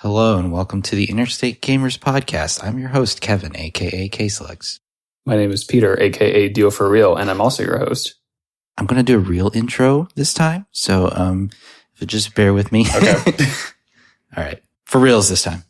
Hello and welcome to the Interstate Gamers Podcast. I'm your host, Kevin, aka K-Slugs. My name is Peter, aka Deal for Real, and I'm also your host. I'm going to do a real intro this time, so if you just bear with me. Okay. All right. For reals this time.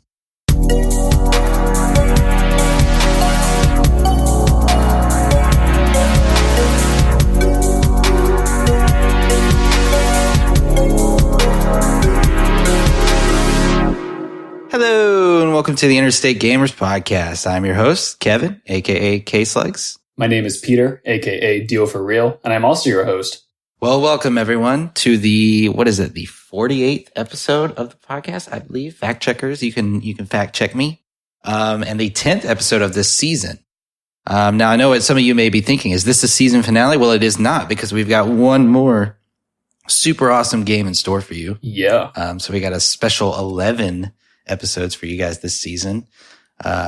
Hello, and welcome to the Interstate Gamers Podcast. I'm your host, Kevin, aka K-Slugs. My name is Peter, aka Deal for Real, and I'm also your host. Well, welcome everyone to the 48th episode of the podcast, I believe. Fact checkers, you can fact check me. And the 10th episode of this season. Now I know what some of you may be thinking, is this the season finale? Well, it is not, because we've got one more super awesome game in store for you. Yeah. So we got a special 11 episodes for you guys this season.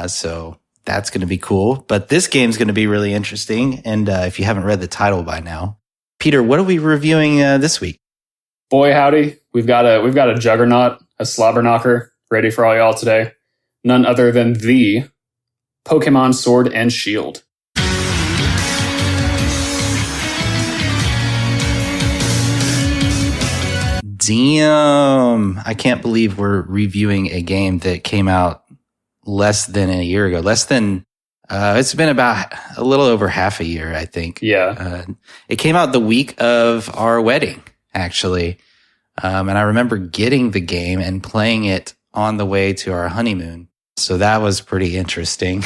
So that's going to be cool. But this game's going to be really interesting. And if you haven't read the title by now, Peter, what are we reviewing this week? Boy, howdy. We've got a juggernaut, a slobber knocker ready for all y'all today. None other than the Pokémon Sword and Shield. Damn. I can't believe we're reviewing a game that came out less than a year ago. It's been about a little over half a year, I think. Yeah. It came out the week of our wedding, actually. And I remember getting the game and playing it on the way to our honeymoon. So that was pretty interesting.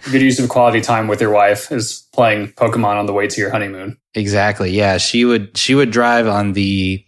Good use of quality time with your wife is playing Pokemon on the way to your honeymoon. Exactly. Yeah. She would drive on the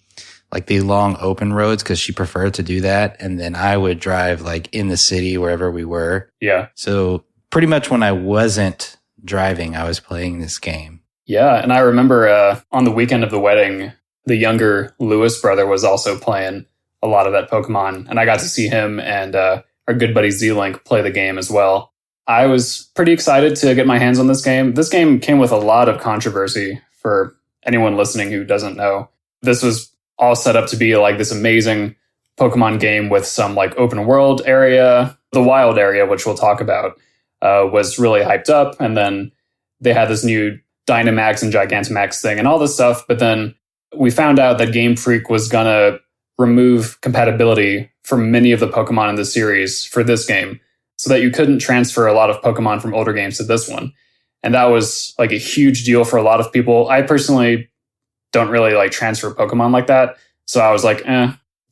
long open roads because she preferred to do that. And then I would drive in the city wherever we were. Yeah. So pretty much when I wasn't driving, I was playing this game. Yeah. And I remember on the weekend of the wedding, the younger Lewis brother was also playing a lot of that Pokemon. And I got to see him and our good buddy Z-Link play the game as well. I was pretty excited to get my hands on this game. This game came with a lot of controversy for anyone listening who doesn't know. This was all set up to be this amazing Pokemon game with some open world area. The wild area, which we'll talk about, was really hyped up. And then they had this new Dynamax and Gigantamax thing and all this stuff. But then we found out that Game Freak was going to remove compatibility for many of the Pokemon in the series for this game, so that you couldn't transfer a lot of Pokemon from older games to this one. And that was a huge deal for a lot of people. I personally don't really transfer Pokemon like that. So I was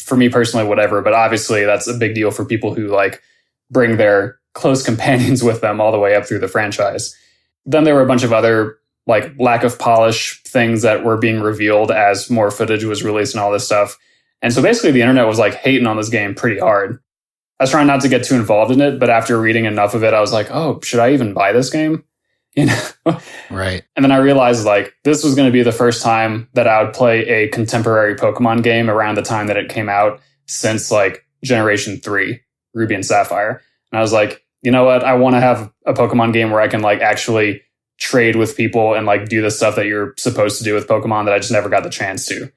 for me personally, whatever. But obviously that's a big deal for people who bring their close companions with them all the way up through the franchise. Then there were a bunch of other lack of polish things that were being revealed as more footage was released and all this stuff. And so basically the internet was hating on this game pretty hard. I was trying not to get too involved in it, but after reading enough of it, I was oh, should I even buy this game? Right. And then I realized this was going to be the first time that I would play a contemporary Pokemon game around the time that it came out since Generation 3, Ruby and Sapphire. And I was you know what? I want to have a Pokemon game where I can actually trade with people and do the stuff that you're supposed to do with Pokemon that I just never got the chance to.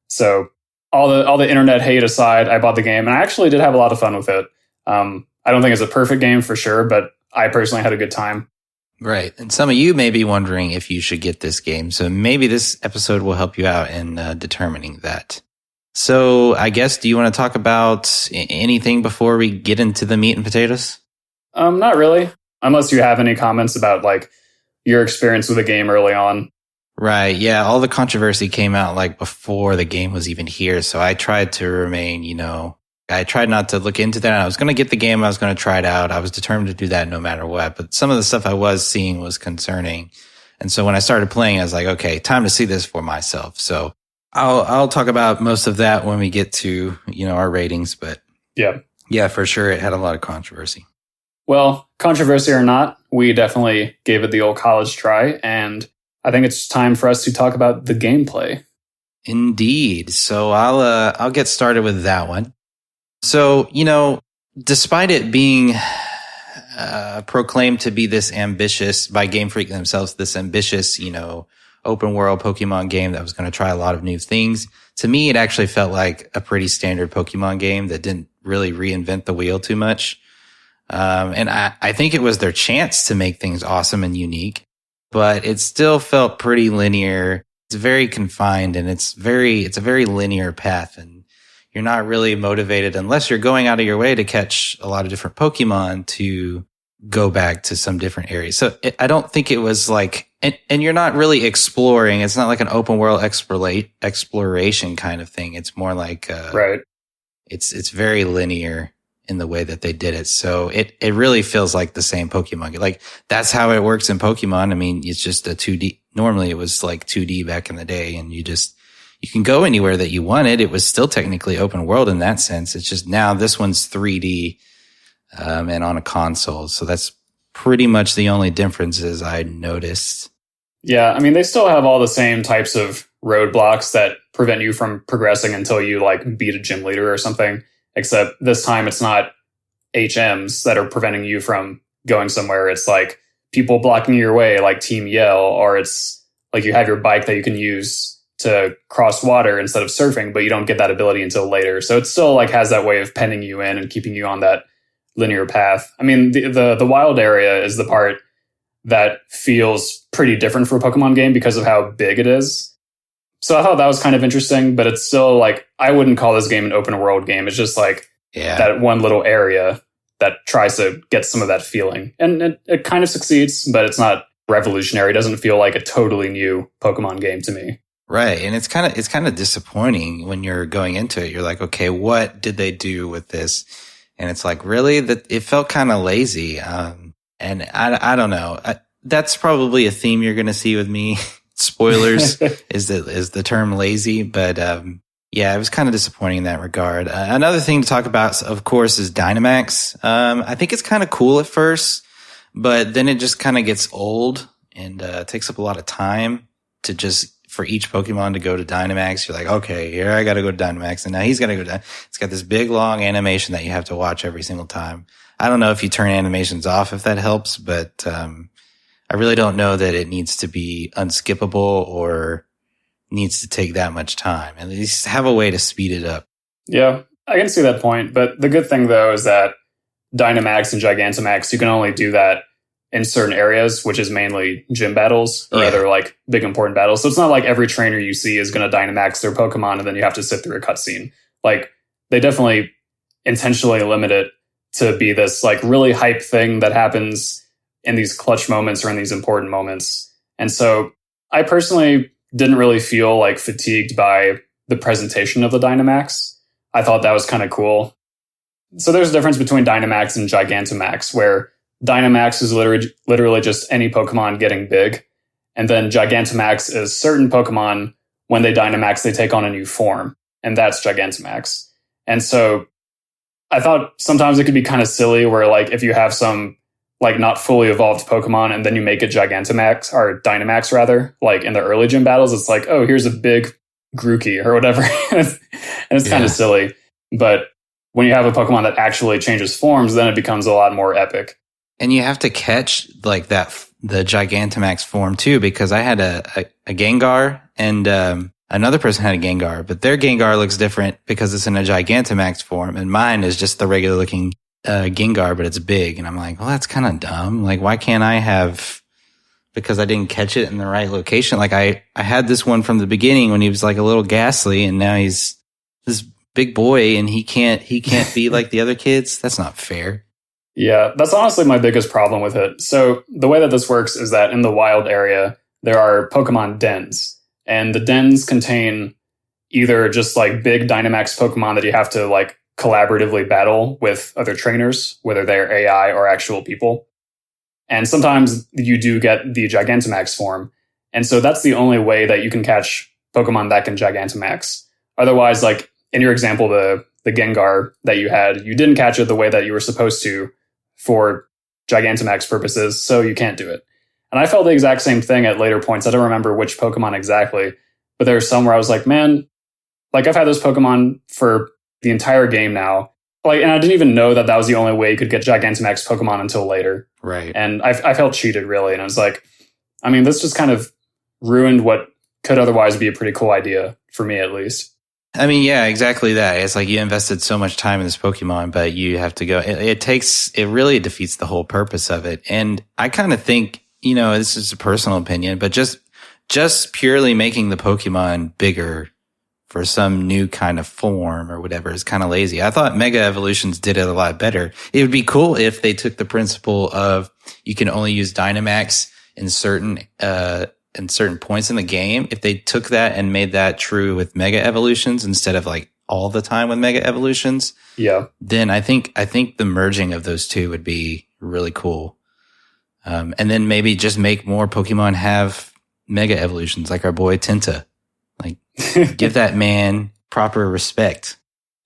So all the internet hate aside, I bought the game and I actually did have a lot of fun with it. I don't think it's a perfect game for sure, but I personally had a good time. Right. And some of you may be wondering if you should get this game. So maybe this episode will help you out in determining that. So I guess, do you want to talk about anything before we get into the meat and potatoes? Not really. Unless you have any comments about your experience with the game early on. Right. Yeah. All the controversy came out before the game was even here. So I tried to remain, I tried not to look into that. I was going to get the game. I was going to try it out. I was determined to do that no matter what. But some of the stuff I was seeing was concerning. And so when I started playing, I was okay, time to see this for myself. So I'll talk about most of that when we get to, our ratings. But yeah, for sure. It had a lot of controversy. Well, controversy or not, we definitely gave it the old college try. And I think it's time for us to talk about the gameplay. Indeed. So I'll get started with that one. So, despite it being proclaimed to be this ambitious by Game Freak themselves, this ambitious, open world Pokemon game that was going to try a lot of new things. To me, it actually felt like a pretty standard Pokemon game that didn't really reinvent the wheel too much. And I think it was their chance to make things awesome and unique, but it still felt pretty linear. It's very confined, and it's a very linear path, and you're not really motivated unless you're going out of your way to catch a lot of different Pokemon to go back to some different areas. So I don't think it was like, and you're not really exploring. It's not like an open world exploration kind of thing. It's more like, right. It's very linear in the way that they did it. So it really feels like the same Pokemon game. Like that's how it works in Pokemon. I mean, it's just a 2D. Normally it was like 2D back in the day, and you can go anywhere that you wanted. It was still technically open world in that sense. It's just now this one's 3D, and on a console. So that's pretty much the only differences I noticed. Yeah. I mean, they still have all the same types of roadblocks that prevent you from progressing until you like beat a gym leader or something. Except this time it's not HMs that are preventing you from going somewhere. It's like people blocking your way, like Team Yell, or it's like you have your bike that you can use to cross water instead of surfing, but you don't get that ability until later. So it still like has that way of penning you in and keeping you on that linear path. I mean, the wild area is the part that feels pretty different for a Pokemon game because of how big it is. So I thought that was kind of interesting, but it's still like, I wouldn't call this game an open world game. It's just like that one little area that tries to get some of that feeling. And it kind of succeeds, but it's not revolutionary. It doesn't feel like a totally new Pokemon game to me. Right. And it's kind of disappointing when you're going into it. You're like, okay, what did they do with this? And it's like, really? That it felt kind of lazy. And I don't know. That's probably a theme you're going to see with me. Spoilers is the term lazy, but yeah, it was kind of disappointing in that regard. Another thing to talk about, of course, is Dynamax. I think it's kind of cool at first, but then it just kind of gets old and takes up a lot of time to just for each Pokemon to go to Dynamax. You're like, okay, here I got to go to Dynamax, and now he's got to go to. It's got this big long animation that you have to watch every single time. I don't know if you turn animations off if that helps, but I really don't know that it needs to be unskippable or needs to take that much time. At least have a way to speed it up. Yeah, I can see that point. But the good thing, though, is that Dynamax and Gigantamax, you can only do that in certain areas, which is mainly gym battles or other like big important battles. So it's not like every trainer you see is going to Dynamax their Pokemon and then you have to sit through a cutscene. Like they definitely intentionally limit it to be this like really hype thing that happens in these clutch moments or in these important moments. And so I personally didn't really feel like fatigued by the presentation of the Dynamax. I thought that was kind of cool. So there's a difference between Dynamax and Gigantamax, where Dynamax is literally just any Pokemon getting big. And then Gigantamax is certain Pokemon, when they Dynamax, they take on a new form. And that's Gigantamax. And so I thought sometimes it could be kind of silly where like if you have some like not fully evolved Pokemon and then you make it Gigantamax or Dynamax rather, like in the early gym battles, it's like, oh, here's a big Grookey or whatever. And it's kind of silly. But when you have a Pokemon that actually changes forms, then it becomes a lot more epic. And you have to catch like the Gigantamax form too, because I had a Gengar and another person had a Gengar, but their Gengar looks different because it's in a Gigantamax form, and mine is just the regular looking Gengar, but it's big. And I'm like, well, that's kind of dumb. Like, why can't I have, because I didn't catch it in the right location? Like I had this one from the beginning when he was like a little ghastly, and now he's this big boy and he can't be like the other kids. That's not fair. Yeah, that's honestly my biggest problem with it. So the way that this works is that in the wild area, there are Pokemon dens, and the dens contain either just like big Dynamax Pokemon that you have to like collaboratively battle with other trainers, whether they're AI or actual people. And sometimes you do get the Gigantamax form. And so that's the only way that you can catch Pokemon that can Gigantamax. Otherwise, like in your example, the Gengar that you had, you didn't catch it the way that you were supposed to for Gigantamax purposes, so you can't do it. And I felt the exact same thing at later points. I don't remember which Pokemon exactly, but there was some where I was like, man, like I've had this Pokemon for the entire game now. Like, and I didn't even know that that was the only way you could get Gigantamax Pokemon until later. Right. And I felt cheated, really. And I was like, I mean, this just kind of ruined what could otherwise be a pretty cool idea, for me at least. I mean, yeah, exactly that. It's like you invested so much time in this Pokemon, but you have to go. It really defeats the whole purpose of it. And I kind of think, this is a personal opinion, but just purely making the Pokemon bigger for some new kind of form or whatever is kind of lazy. I thought Mega Evolutions did it a lot better. It would be cool if they took the principle of you can only use Dynamax in certain points in the game. If they took that and made that true with Mega Evolutions instead of like all the time with Mega Evolutions, then I think the merging of those two would be really cool. And then maybe just make more Pokemon have Mega Evolutions, like our boy Tinta. Like, give that man proper respect.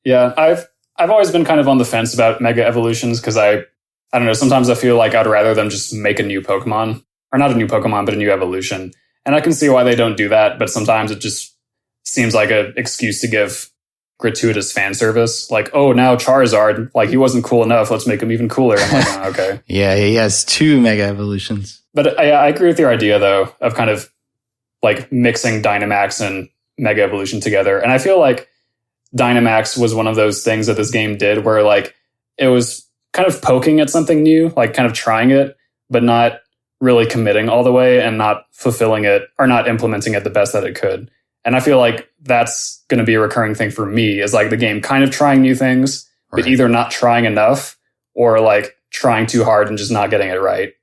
Yeah, I've always been kind of on the fence about Mega Evolutions because I don't know, sometimes I feel like I'd rather them just make a new Pokemon. Or not a new Pokemon, but a new evolution. And I can see why they don't do that, but sometimes it just seems like an excuse to give gratuitous fan service. Like, oh, now Charizard, like, he wasn't cool enough, let's make him even cooler. I'm like, oh, okay. Yeah, he has 2 Mega Evolutions. But I agree with your idea, though, of kind of like mixing Dynamax and Mega Evolution together. And I feel like Dynamax was one of those things that this game did where like it was kind of poking at something new, like kind of trying it, but not really committing all the way and not fulfilling it or not implementing it the best that it could. And I feel like that's going to be a recurring thing for me is like the game kind of trying new things, but either not trying enough or like trying too hard and just not getting it right.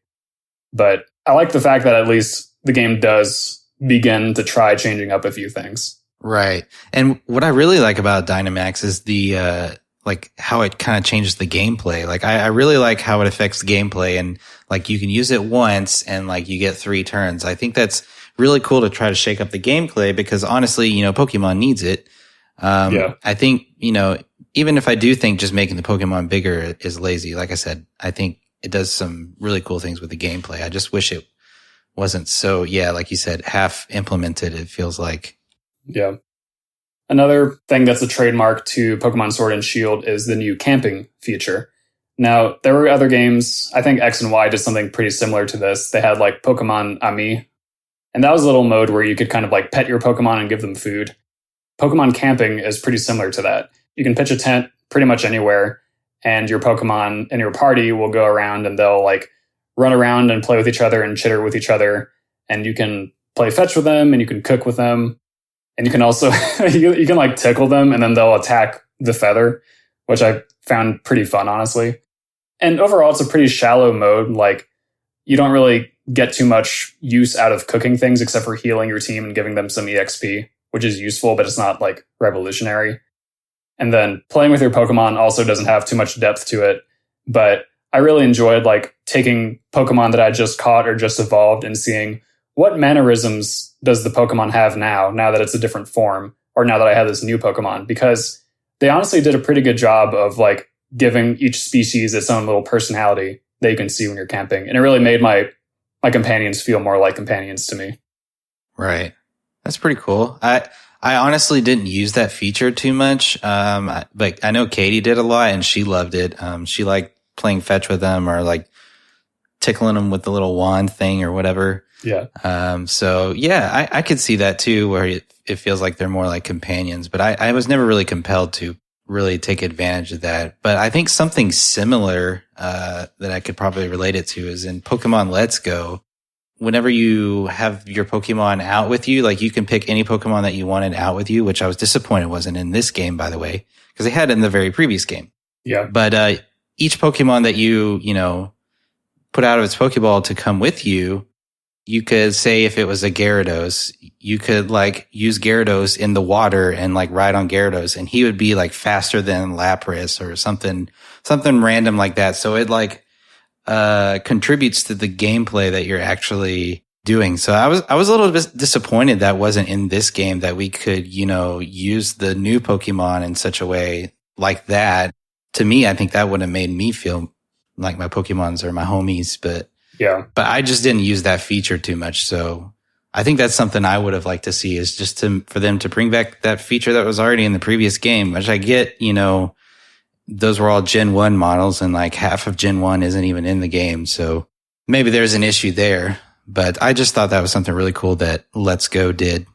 But I like the fact that at least the game does begin to try changing up a few things. Right. And what I really like about Dynamax is the, like how it kind of changes the gameplay. Like I really like how it affects the gameplay and like you can use it once and like you get 3 turns. I think that's really cool to try to shake up the gameplay because honestly, Pokemon needs it. I think, even if I do think just making the Pokemon bigger is lazy, like I said, I think it does some really cool things with the gameplay. I just wish it wasn't so, like you said, half implemented, it feels like. Yeah. Another thing that's a trademark to Pokemon Sword and Shield is the new camping feature. Now, there were other games, I think X and Y did something pretty similar to this. They had like Pokemon Ami, and that was a little mode where you could kind of like pet your Pokemon and give them food. Pokemon camping is pretty similar to that. You can pitch a tent pretty much anywhere, and your Pokemon and your party will go around and they'll like run around and play with each other and chitter with each other, and you can play fetch with them and you can cook with them. And you can also, you can like tickle them and then they'll attack the feather, which I found pretty fun, honestly. And overall, it's a pretty shallow mode. Like you don't really get too much use out of cooking things except for healing your team and giving them some EXP, which is useful, but it's not like revolutionary. And then playing with your Pokemon also doesn't have too much depth to it. But I really enjoyed like taking Pokemon that I just caught or just evolved and seeing what mannerisms does the Pokemon have now that it's a different form, or now that I have this new Pokemon, because they honestly did a pretty good job of like giving each species its own little personality that you can see when you're camping. And it really made my companions feel more like companions to me. Right. That's pretty cool. I honestly didn't use that feature too much. But I know Katie did a lot and she loved it. She liked playing fetch with them or like tickling them with the little wand thing or whatever. Yeah. So yeah, I could see that too, where it feels like they're more like companions, but I was never really compelled to really take advantage of that. But I think something similar, that I could probably relate it to is in Pokemon Let's Go. Whenever you have your Pokemon out with you, like you can pick any Pokemon that you wanted out with you, which I was disappointed wasn't in this game, by the way, because they had it in the very previous game. Yeah. But, each Pokemon that you put out of its Pokeball to come with you, you could say if it was a Gyarados, you could like use Gyarados in the water and like ride on Gyarados and he would be like faster than Lapras or something random like that. So it like, contributes to the gameplay that you're actually doing. So I was a little bit disappointed that wasn't in this game, that we could, use the new Pokemon in such a way like that. To me, I think that would have made me feel like my Pokemons are my homies, but I just didn't use that feature too much. So I think that's something I would have liked to see, is just for them to bring back that feature that was already in the previous game, which I get, those were all Gen 1 models and like half of Gen 1 isn't even in the game. So maybe there's an issue there, But I just thought that was something really cool that Let's Go did.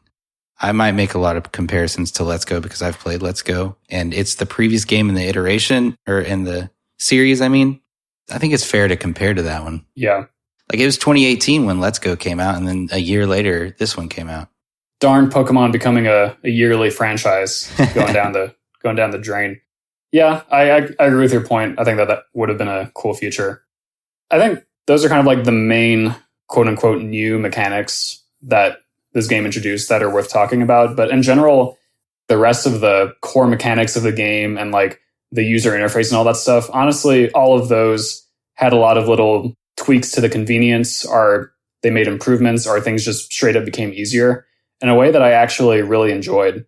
I might make a lot of comparisons to Let's Go because I've played Let's Go, and it's the previous game in the iteration, or in the series, I mean. I think it's fair to compare to that one. Yeah. Like, it was 2018 when Let's Go came out, and then a year later, this one came out. Darn Pokemon becoming a yearly franchise going down the drain. Yeah, I agree with your point. I think that would have been a cool feature. I think those are kind of like the main quote unquote new mechanics that this game introduced that are worth talking about. But in general, the rest of the core mechanics of the game and like the user interface and all that stuff, honestly, all of those had a lot of little tweaks to the convenience, or they made improvements, or things just straight up became easier in a way that I actually really enjoyed.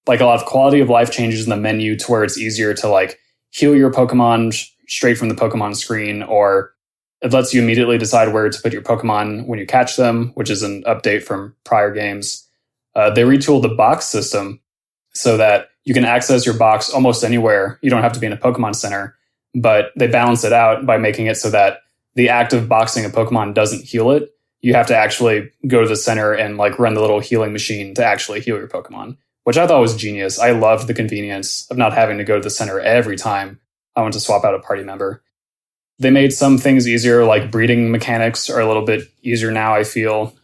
Like a lot of quality of life changes in the menu to where it's easier to like heal your Pokemon straight from the Pokemon screen, or it lets you immediately decide where to put your Pokemon when you catch them, which is an update from prior games. They retooled the box system so that you can access your box almost anywhere. You don't have to be in a Pokemon Center, but they balance it out by making it so that the act of boxing a Pokemon doesn't heal it. You have to actually go to the center and like run the little healing machine to actually heal your Pokemon, which I thought was genius. I loved the convenience of not having to go to the center every time I want to swap out a party member. They made some things easier, like breeding mechanics are a little bit easier now, I feel.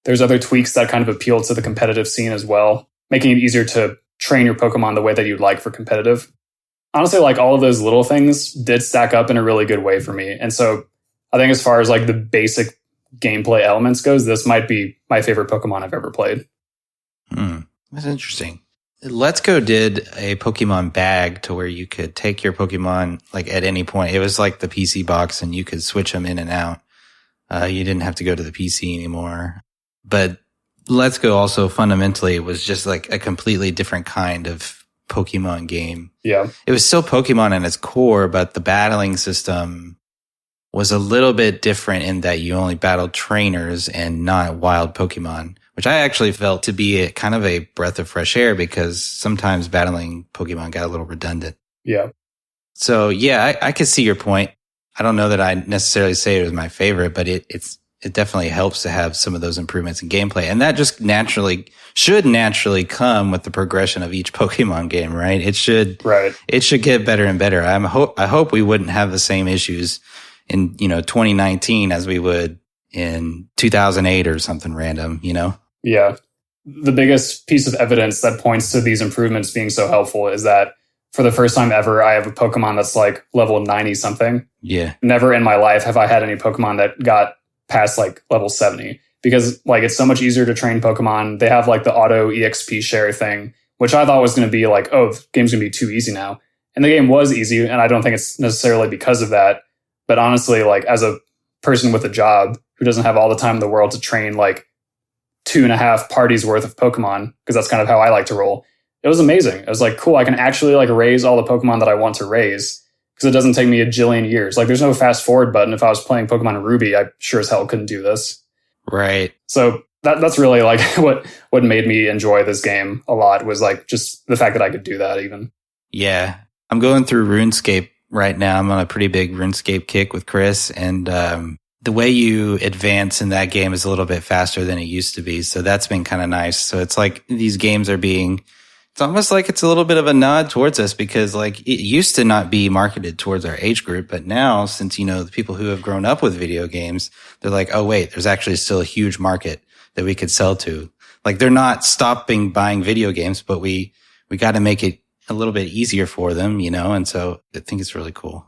There's other tweaks that kind of appeal to the competitive scene as well, making it easier to train your Pokemon the way that you'd like for competitive. Honestly, like all of those little things did stack up in a really good way for me. And so I think as far as like the basic gameplay elements goes, this might be my favorite Pokemon I've ever played. That's interesting. Let's Go did a Pokemon bag to where you could take your Pokemon like at any point. It was like the PC box and you could switch them in and out. You didn't have to go to the PC anymore. But Let's Go also fundamentally was just like a completely different kind of Pokemon game. Yeah. It was still Pokemon in its core, but the battling system was a little bit different in that you only battled trainers and not wild Pokemon, which I actually felt to be kind of a breath of fresh air because sometimes battling Pokemon got a little redundant. Yeah. So yeah, I could see your point. I don't know that I necessarily say it was my favorite, but it definitely helps to have some of those improvements in gameplay. And that just should naturally come with the progression of each Pokemon game, right? It should get better and better. I hope we wouldn't have the same issues in, 2019 as we would in 2008 or something random, Yeah. The biggest piece of evidence that points to these improvements being so helpful is that for the first time ever, I have a Pokemon that's like level 90 something. Yeah. Never in my life have I had any Pokemon that got past like level 70 because like it's so much easier to train Pokemon. They have like the auto EXP share thing, which I thought was going to be like, oh, the game's going to be too easy now. And the game was easy. And I don't think it's necessarily because of that. But honestly, like as a person with a job who doesn't have all the time in the world to train like 2.5 parties worth of Pokemon, because that's kind of how I like to roll. It was amazing. It was like, cool, I can actually like raise all the Pokemon that I want to raise because it doesn't take me a jillion years. Like there's no fast forward button. If I was playing Pokemon Ruby, I sure as hell couldn't do this. Right. So that's really like what made me enjoy this game a lot was like just the fact that I could do that even. Yeah. I'm going through RuneScape right now. I'm on a pretty big RuneScape kick with Chris, and the way you advance in that game is a little bit faster than it used to be. So that's been kind of nice. So it's like these games are it's almost like it's a little bit of a nod towards us because like it used to not be marketed towards our age group. But now since, the people who have grown up with video games, they're like, oh, wait, there's actually still a huge market that we could sell to. Like they're not stopping buying video games, but we got to make it a little bit easier for them, and so I think it's really cool.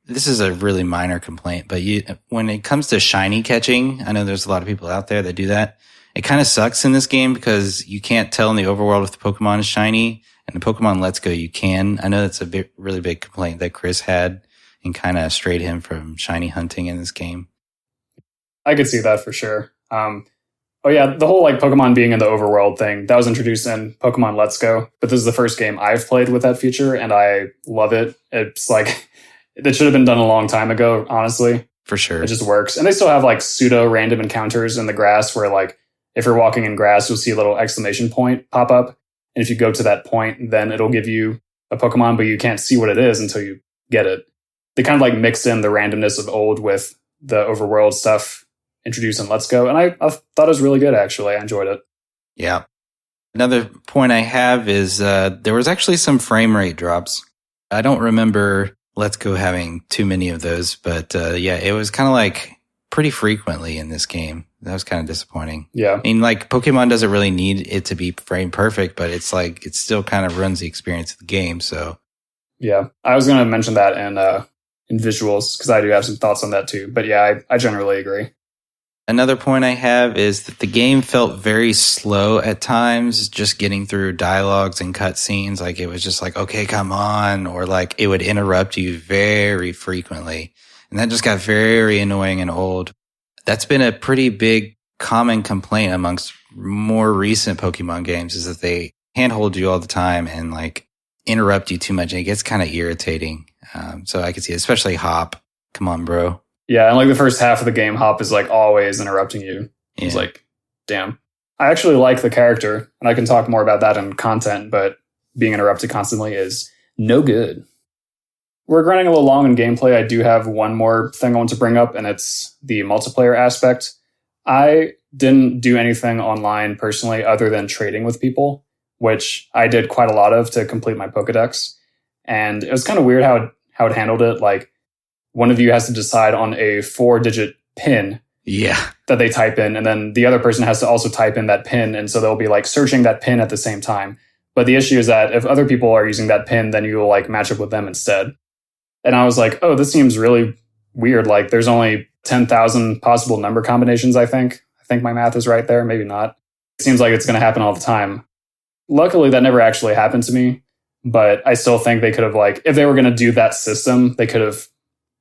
This is a really minor complaint, but when it comes to shiny catching, I know there's a lot of people out there that do that. It kind of sucks in this game because you can't tell in the overworld if the Pokemon is shiny, and in Pokemon Let's Go you can. I know that's a really big complaint that Chris had and kind of strayed him from shiny hunting in this game. I could see that for sure. Oh yeah, the whole like Pokemon being in the overworld thing, that was introduced in Pokemon Let's Go, but this is the first game I've played with that feature and I love it. It's like, it should have been done a long time ago, honestly. For sure. It just works. And they still have like pseudo random encounters in the grass where like, if you're walking in grass, you'll see a little exclamation point pop up. And if you go to that point, then it'll give you a Pokemon, but you can't see what it is until you get it. They kind of like mixed in the randomness of old with the overworld stuff introduced in Let's Go. And I thought it was really good, actually. I enjoyed it. Yeah. Another point I have is there was actually some frame rate drops. I don't remember Let's Go having too many of those, but yeah, it was kind of like pretty frequently in this game. That was kind of disappointing. Yeah. I mean, like, Pokemon doesn't really need it to be frame perfect, but it's like, it still kind of runs the experience of the game, so. Yeah. I was going to mention that in visuals, because I do have some thoughts on that too. But yeah, I generally agree. Another point I have is that the game felt very slow at times, just getting through dialogues and cutscenes. Like, it was just like, okay, come on, or like, it would interrupt you very frequently. And that just got very annoying and old. That's been a pretty big common complaint amongst more recent Pokemon games, is that they handhold you all the time and like interrupt you too much. And it gets kind of irritating. So I can see it, especially Hop. Come on, bro. Yeah. And like the first half of the game, Hop is like always interrupting you. Yeah. It's like, damn. I actually like the character, and I can talk more about that in content, but being interrupted constantly is no good. We're running a little long in gameplay. I do have one more thing I want to bring up, and it's the multiplayer aspect. I didn't do anything online personally other than trading with people, which I did quite a lot of to complete my Pokedex. And it was kind of weird how it handled it. Like, one of you has to decide on a 4-digit PIN that they type in, and then the other person has to also type in that PIN, and so they'll be like searching that PIN at the same time. But the issue is that if other people are using that PIN, then you will like match up with them instead. And I was like, oh, this seems really weird. Like, there's only 10,000 possible number combinations, I think. I think my math is right there. Maybe not. It seems like it's going to happen all the time. Luckily, that never actually happened to me. But I still think they could have, like, if they were going to do that system, they could have,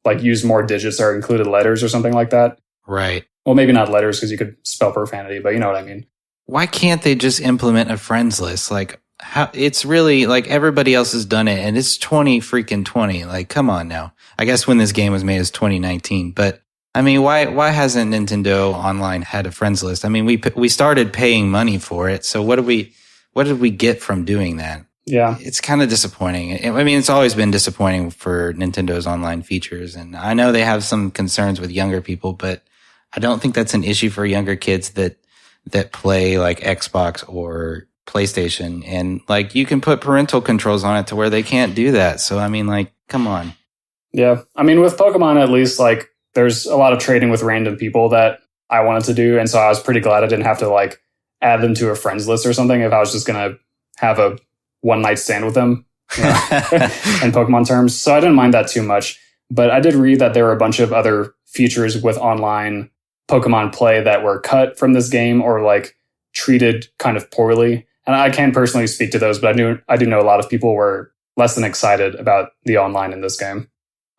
like, used more digits or included letters or something like that. Right. Well, maybe not letters, because you could spell profanity, but you know what I mean. Why can't they just implement a friends list? Like, how, it's really like everybody else has done it, and it's 2020. Like, come on now. I guess when this game was made is 2019, but I mean, why hasn't Nintendo Online had a friends list? I mean, we started paying money for it, so what did we get from doing that? Yeah, it's kind of disappointing. I mean, it's always been disappointing for Nintendo's online features, and I know they have some concerns with younger people, but I don't think that's an issue for younger kids that play like Xbox or PlayStation, and like you can put parental controls on it to where they can't do that. So I mean, like, come on. Yeah, I mean, with Pokemon, at least, like, there's a lot of trading with random people that I wanted to do, and so I was pretty glad I didn't have to like add them to a friends list or something if I was just gonna have a one night stand with them, you know, in Pokemon terms. So I didn't mind that too much. But I did read that there were a bunch of other features with online Pokemon play that were cut from this game or like treated kind of poorly. And I can't personally speak to those, but I do know a lot of people were less than excited about the online in this game.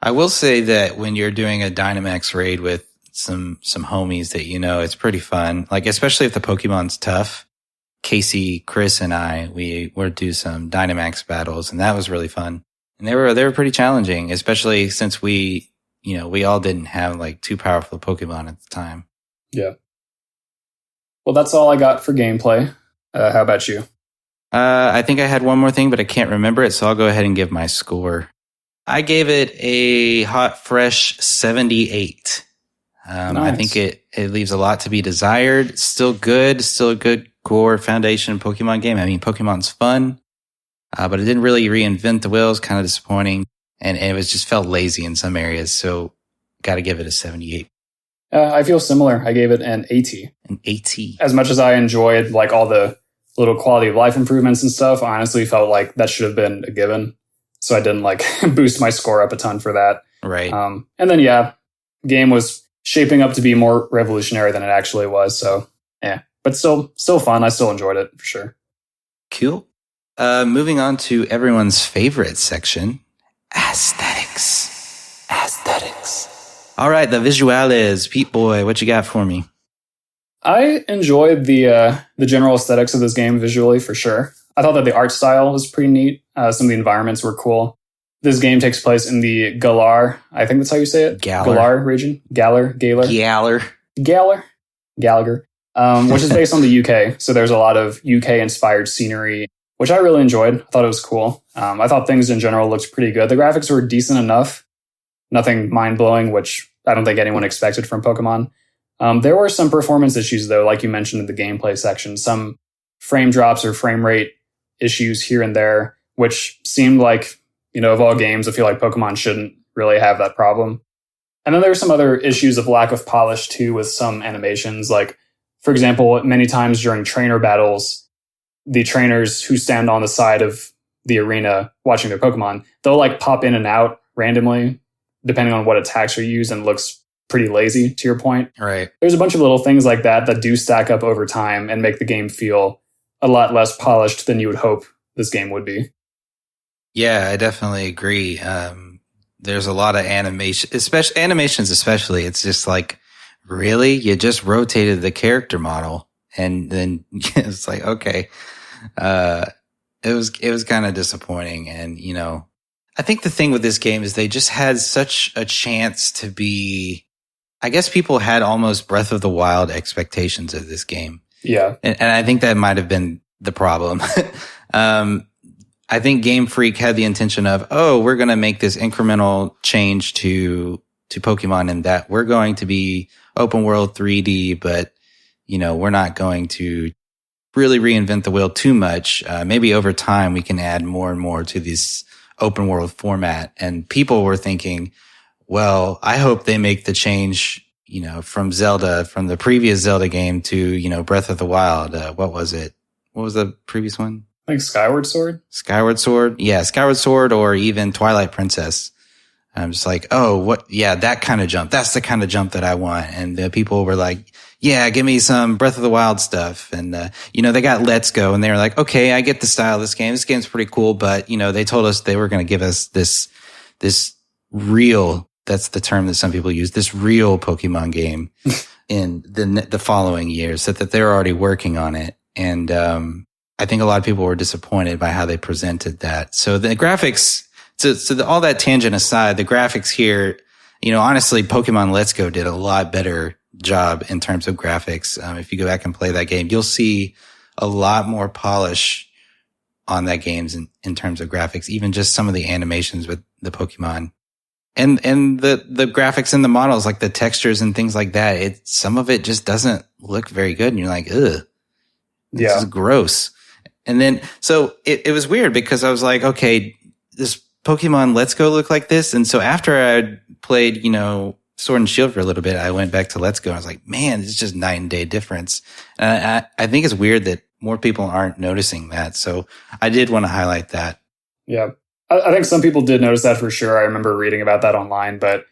I will say that when you're doing a Dynamax raid with some homies that you know, it's pretty fun. Like, especially if the Pokemon's tough. Casey, Chris, and I, we were do some Dynamax battles, and that was really fun. And they were pretty challenging, especially since we all didn't have like too powerful Pokemon at the time. Yeah. Well, that's all I got for gameplay. How about you? I think I had one more thing, but I can't remember it, so I'll go ahead and give my score. I gave it a hot, fresh 78. Nice. I think it leaves a lot to be desired. Still a good core foundation Pokemon game. I mean, Pokemon's fun, but it didn't really reinvent the wheel. It was kind of disappointing, and it was just felt lazy in some areas. So, got to give it a 78. I feel similar. I gave it an 80. An 80. As much as I enjoyed like all the little quality of life improvements and stuff, I honestly felt like that should have been a given. So I didn't like boost my score up a ton for that. Right. And then the game was shaping up to be more revolutionary than it actually was. So yeah, but still fun. I still enjoyed it for sure. Cool. Moving on to everyone's favorite section, aesthetics. All right, the visuales. Pete Boy, what you got for me? I enjoyed the general aesthetics of this game visually for sure. I thought that the art style was pretty neat. Some of the environments were cool. This game takes place in the Galar, I think that's how you say it. Galar region. Galar. Gallagher. Which is based on the UK. So there's a lot of UK-inspired scenery, which I really enjoyed. I thought it was cool. I thought things in general looked pretty good. The graphics were decent enough. Nothing mind-blowing, which I don't think anyone expected from Pokemon. There were some performance issues, though, like you mentioned in the gameplay section, some frame drops or frame rate issues here and there, which seemed like, of all games, I feel like Pokemon shouldn't really have that problem. And then there were some other issues of lack of polish, too, with some animations. Like, for example, many times during trainer battles, the trainers who stand on the side of the arena watching their Pokemon, they'll like pop in and out randomly, depending on what attacks are used, and looks pretty lazy, to your point. Right. There's a bunch of little things like that that do stack up over time and make the game feel a lot less polished than you would hope this game would be. Yeah, I definitely agree. There's a lot of animations, especially. It's just like, really? You just rotated the character model, and then it's like, okay. It was kind of disappointing. And, I think the thing with this game is they just had such a chance to be, I guess people had almost Breath of the Wild expectations of this game. Yeah. And I think that might have been the problem. I think Game Freak had the intention of, we're going to make this incremental change to Pokemon, in that we're going to be open world 3D, but, we're not going to really reinvent the wheel too much. Maybe over time we can add more and more to this open world format. And people were thinking, well, I hope they make the change, from the previous Zelda game to, Breath of the Wild. What was it? What was the previous one? I think Skyward Sword. Skyward Sword. Yeah. Skyward Sword, or even Twilight Princess. I'm just like, that kind of jump. That's the kind of jump that I want. And the people were like, yeah, give me some Breath of the Wild stuff. And, they got Let's Go, and they were like, okay, I get the style of this game. This game's pretty cool. But, they told us they were going to give us this real, that's the term that some people use, this real Pokemon game in the following years, so that they're already working on it. And, I think a lot of people were disappointed by how they presented that. So the graphics, all that tangent aside, the graphics here, honestly, Pokemon Let's Go did a lot better job in terms of graphics. If you go back and play that game, you'll see a lot more polish on that game in terms of graphics, even just some of the animations with the Pokemon and the graphics and the models, like the textures and things like that. Some of it just doesn't look very good. And you're like, ugh, this is gross. And then, so it was weird, because I was like, okay, this Pokemon Let's Go look like this. And so after I played, Sword and Shield for a little bit, I went back to Let's Go. I was like, man, it's just night and day difference. And I think it's weird that more people aren't noticing that. So I did want to highlight that. Yeah. I think some people did notice that for sure. I remember reading about that online, but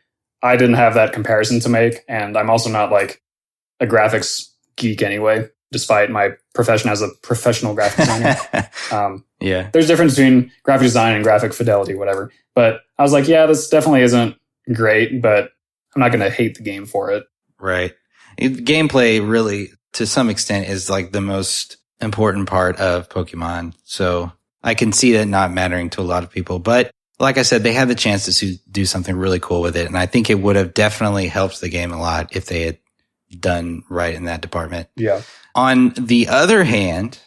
I didn't have that comparison to make. And I'm also not like a graphics geek anyway, despite my profession as a professional graphic designer. Yeah. There's a difference between graphic design and graphic fidelity, whatever. But I was like, yeah, this definitely isn't great, but I'm not going to hate the game for it. Right. Gameplay really, to some extent, is like the most important part of Pokemon. So I can see that not mattering to a lot of people. But like I said, they had the chance to do something really cool with it. And I think it would have definitely helped the game a lot if they had done right in that department. Yeah. On the other hand,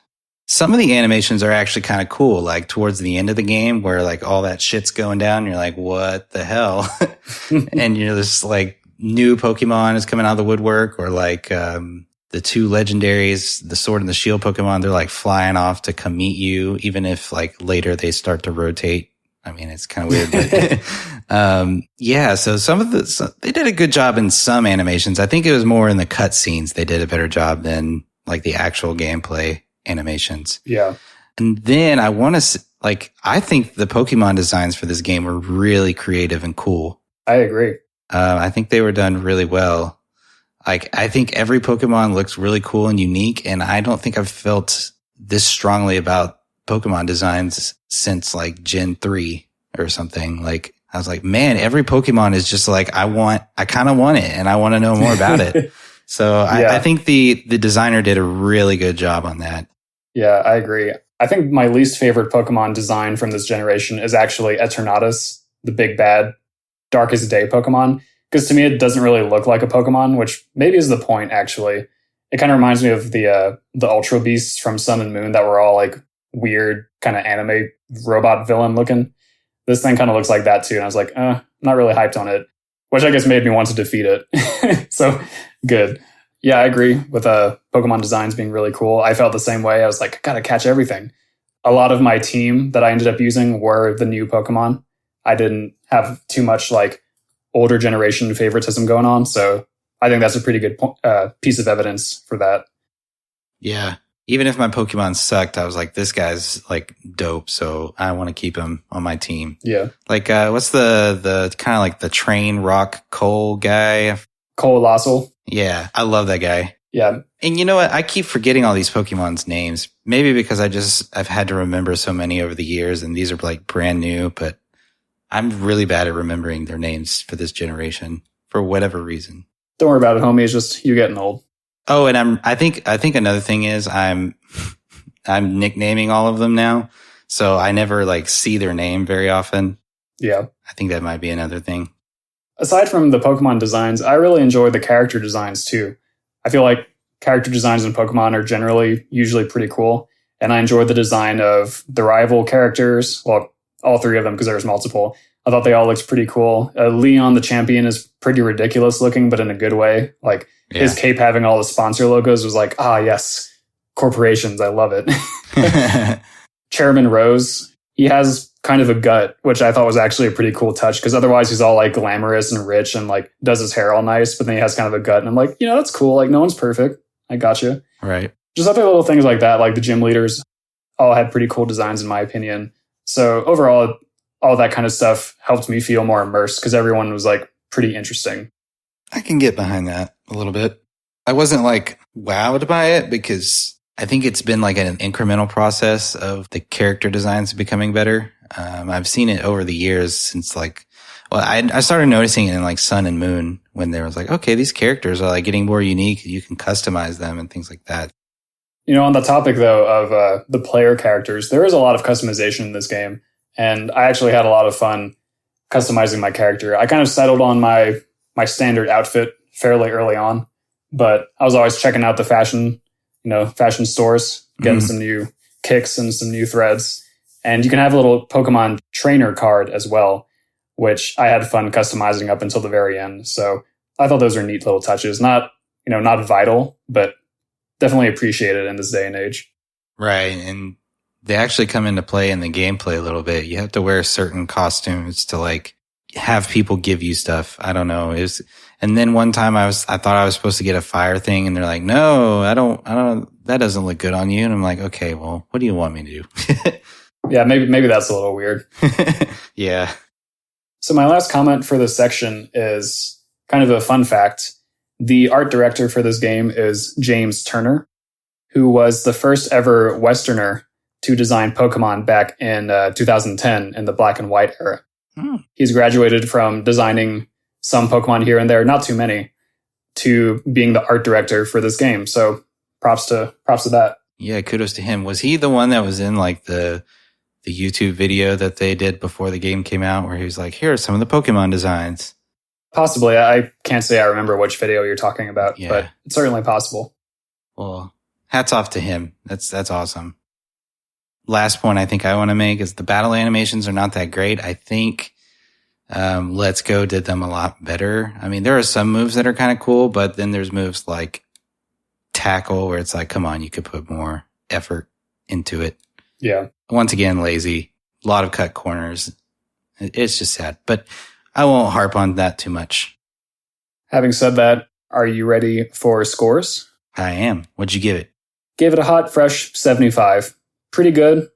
some of the animations are actually kind of cool, like towards the end of the game where like all that shit's going down. You're like, what the hell? And you're just like, new Pokemon is coming out of the woodwork, or like, the two legendaries, the Sword and the Shield Pokemon, they're like flying off to come meet you, even if like later they start to rotate. I mean, it's kind of weird, but, yeah, so they did a good job in some animations. I think it was more in the cutscenes they did a better job than like the actual gameplay animations. Yeah. And then I think the Pokemon designs for this game were really creative and cool. I agree. I think they were done really well. Like, I think every Pokemon looks really cool and unique, and I don't think I've felt this strongly about Pokemon designs since like Gen 3 or something. Like, I was like, man, every Pokemon is just like, I kind of want it, and I want to know more about it. So yeah. I think the designer did a really good job on that. Yeah, I agree. I think my least favorite Pokemon design from this generation is actually Eternatus, the big bad Darkest Day Pokemon. Because to me, it doesn't really look like a Pokemon, which maybe is the point, actually. It kind of reminds me of the Ultra Beasts from Sun and Moon that were all like weird kind of anime robot villain looking. This thing kind of looks like that too. And I was like, I'm not really hyped on it, which I guess made me want to defeat it. So Good. Yeah, I agree with Pokemon designs being really cool. I felt the same way. I was like, I gotta catch everything. A lot of my team that I ended up using were the new Pokemon. I didn't have too much like older generation favoritism going on. So I think that's a pretty good piece of evidence for that. Yeah. Even if my Pokemon sucked, I was like, this guy's like dope. So I want to keep him on my team. Yeah. Like, what's the kind of like the train rock Cole guy? Colossal. Yeah. I love that guy. Yeah. And you know what? I keep forgetting all these Pokemon's names. Maybe because I've had to remember so many over the years and these are like brand new, but I'm really bad at remembering their names for this generation for whatever reason. Don't worry about it, homie. It's just you getting old. Oh, and I think another thing is I'm nicknaming all of them now. So I never like see their name very often. Yeah. I think that might be another thing. Aside from the Pokemon designs, I really enjoy the character designs too. I feel like character designs in Pokemon are usually pretty cool. And I enjoyed the design of the rival characters. Well, all three of them because there's multiple. I thought they all looked pretty cool. Leon the champion is pretty ridiculous looking, but in a good way. Like his cape having all the sponsor logos was like, yes, corporations. I love it. Chairman Rose, he has kind of a gut, which I thought was actually a pretty cool touch because otherwise he's all like glamorous and rich and like does his hair all nice, but then he has kind of a gut. And I'm like, that's cool. Like no one's perfect. I got you. Right. Just other little things like that. Like the gym leaders all had pretty cool designs in my opinion. So overall, all that kind of stuff helped me feel more immersed because everyone was like pretty interesting. I can get behind that a little bit. I wasn't like wowed by it because I think it's been like an incremental process of the character designs becoming better. I've seen it over the years since I started noticing it in like Sun and Moon when there was like, okay, these characters are like getting more unique. You can customize them and things like that. On the topic though of the player characters, there is a lot of customization in this game. And I actually had a lot of fun customizing my character. I kind of settled on my standard outfit fairly early on, but I was always checking out the fashion stores, getting some new kicks and some new threads. And you can have a little Pokemon trainer card as well, which I had fun customizing up until the very end. So I thought those were neat little touches. Not vital, but definitely appreciated in this day and age. Right. And they actually come into play in the gameplay a little bit. You have to wear certain costumes to like have people give you stuff. I don't know. And then one time I thought I was supposed to get a fire thing and they're like, no, I don't, that doesn't look good on you. And I'm like, okay, well, what do you want me to do? Yeah, maybe that's a little weird. Yeah. So my last comment for this section is kind of a fun fact. The art director for this game is James Turner, who was the first ever Westerner to design Pokemon back in 2010 in the black and white era. He's graduated from designing some Pokemon here and there, not too many, to being the art director for this game. So props to that. Yeah, kudos to him. Was he the one that was in like the YouTube video that they did before the game came out where he was like, here are some of the Pokemon designs? Possibly. I can't say I remember which video you're talking about, but it's certainly possible. Well, hats off to him. That's awesome. Last point I think I want to make is the battle animations are not that great. I think Let's Go did them a lot better. I mean, there are some moves that are kind of cool, but then there's moves like Tackle where it's like, come on, you could put more effort into it. Yeah. Once again, lazy. A lot of cut corners. It's just sad, but I won't harp on that too much. Having said that, are you ready for scores? I am. What'd you give it? Gave it a hot, fresh 75. Pretty good,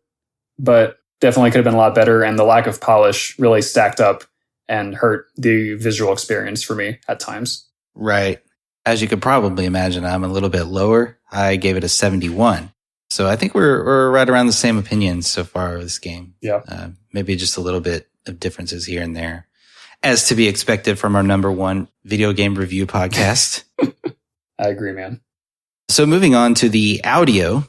but definitely could have been a lot better. And the lack of polish really stacked up and hurt the visual experience for me at times. Right. As you could probably imagine, I'm a little bit lower. I gave it a 71. So I think we're right around the same opinions so far with this game. Yeah. Maybe just a little bit of differences here and there, as to be expected from our number one video game review podcast. I agree, man. So moving on to the audio,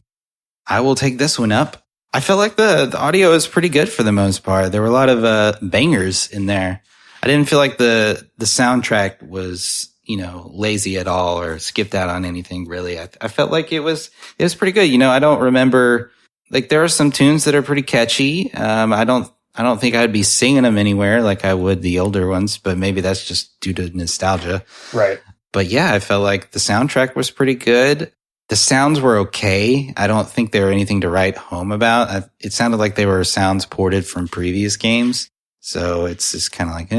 I will take this one up. I felt like the audio is pretty good for the most part. There were a lot of bangers in there. I didn't feel like the soundtrack was, lazy at all or skipped out on anything really. I felt like it was pretty good. I don't remember, like there are some tunes that are pretty catchy. I don't think I'd be singing them anywhere like I would the older ones, but maybe that's just due to nostalgia. Right. But yeah, I felt like the soundtrack was pretty good. The sounds were okay. I don't think they were anything to write home about. It sounded like they were sounds ported from previous games. So it's just kind of like,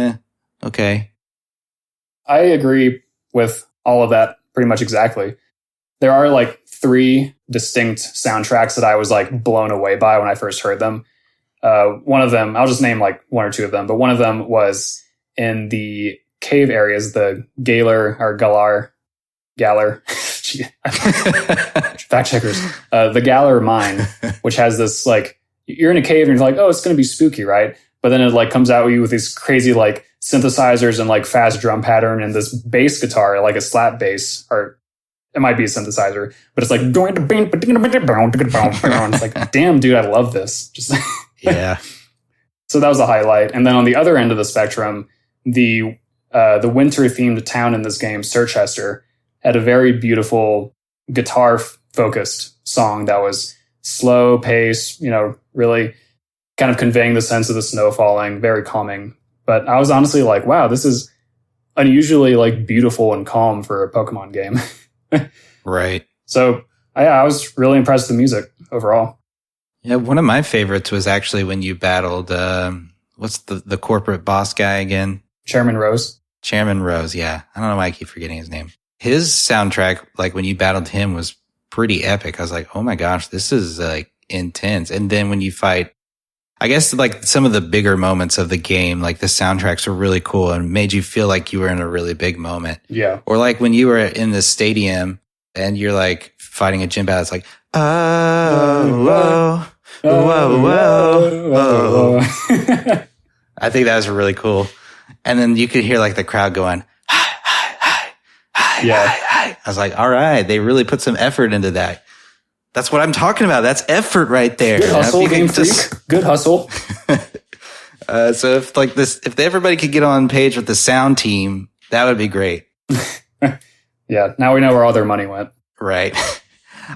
okay. I agree with all of that pretty much exactly. There are like 3 distinct soundtracks that I was like blown away by when I first heard them. One of them, I'll just name like 1 or 2 of them, but one of them was in the cave areas, the Galar or Galar. Fact checkers. The Galar mine, which has this like, you're in a cave and you're like, oh, it's going to be spooky, right? But then it like comes out with you with these crazy like synthesizers and like fast drum pattern and this bass guitar, like a slap bass, or it might be a synthesizer, but it's like, it's like, damn, dude, I love this. Just yeah. So that was a highlight. And then on the other end of the spectrum, the winter themed town in this game, Sirchester, had a very beautiful guitar focused song that was slow pace, really kind of conveying the sense of the snow falling, very calming. But I was honestly like, wow, this is unusually like beautiful and calm for a Pokemon game. Right. So I was really impressed with the music overall. Yeah, one of my favorites was actually when you battled, what's the corporate boss guy again? Chairman Rose. Chairman Rose, yeah. I don't know why I keep forgetting his name. His soundtrack, like when you battled him, was pretty epic. I was like, oh my gosh, this is like intense. And then when you fight, I guess like some of the bigger moments of the game, like the soundtracks were really cool and made you feel like you were in a really big moment. Yeah. Or like when you were in the stadium and you're like fighting a gym battle, it's like, oh, whoa, whoa, whoa, whoa. I think that was really cool. And then you could hear like the crowd going, hi, hi, hi, hi, yeah. hi, hi. I was like, all right, they really put some effort into that. That's what I'm talking about. That's effort right there. Good hustle, Game Freak. Good hustle. So if everybody could get on page with the sound team, that would be great. Yeah. Now we know where all their money went. Right.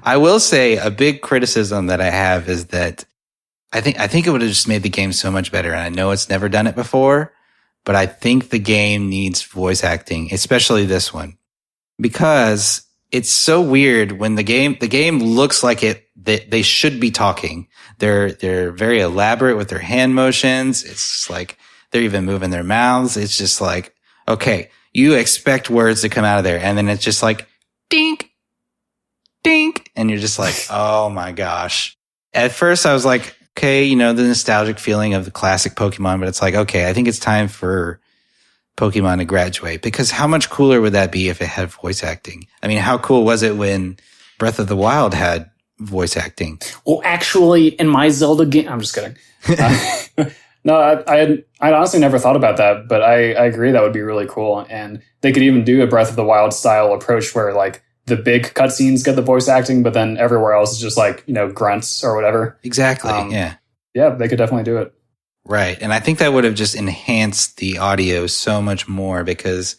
I will say a big criticism that I have is that I think it would have just made the game so much better. And I know it's never done it before, but I think the game needs voice acting, especially this one, because it's so weird when the game looks like they should be talking. They're very elaborate with their hand motions. It's just like they're even moving their mouths. It's just like, okay, you expect words to come out of there. And then it's just like, dink, dink. And you're just like, oh my gosh. At first I was like, okay, the nostalgic feeling of the classic Pokemon, but it's like, okay, I think it's time for Pokemon to graduate, because how much cooler would that be if it had voice acting? I mean, how cool was it when Breath of the Wild had voice acting? Well, actually, in my Zelda game, I'm just kidding. No, I honestly never thought about that, but I agree that would be really cool. And they could even do a Breath of the Wild style approach where like the big cutscenes get the voice acting, but then everywhere else is just like, grunts or whatever. Exactly. Yeah. Yeah, they could definitely do it. Right. And I think that would have just enhanced the audio so much more because,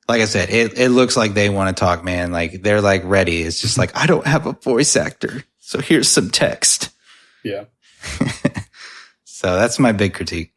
like I said, it looks like they want to talk, man. Like they're like ready. It's just like, I don't have a voice actor, so here's some text. Yeah. So that's my big critique.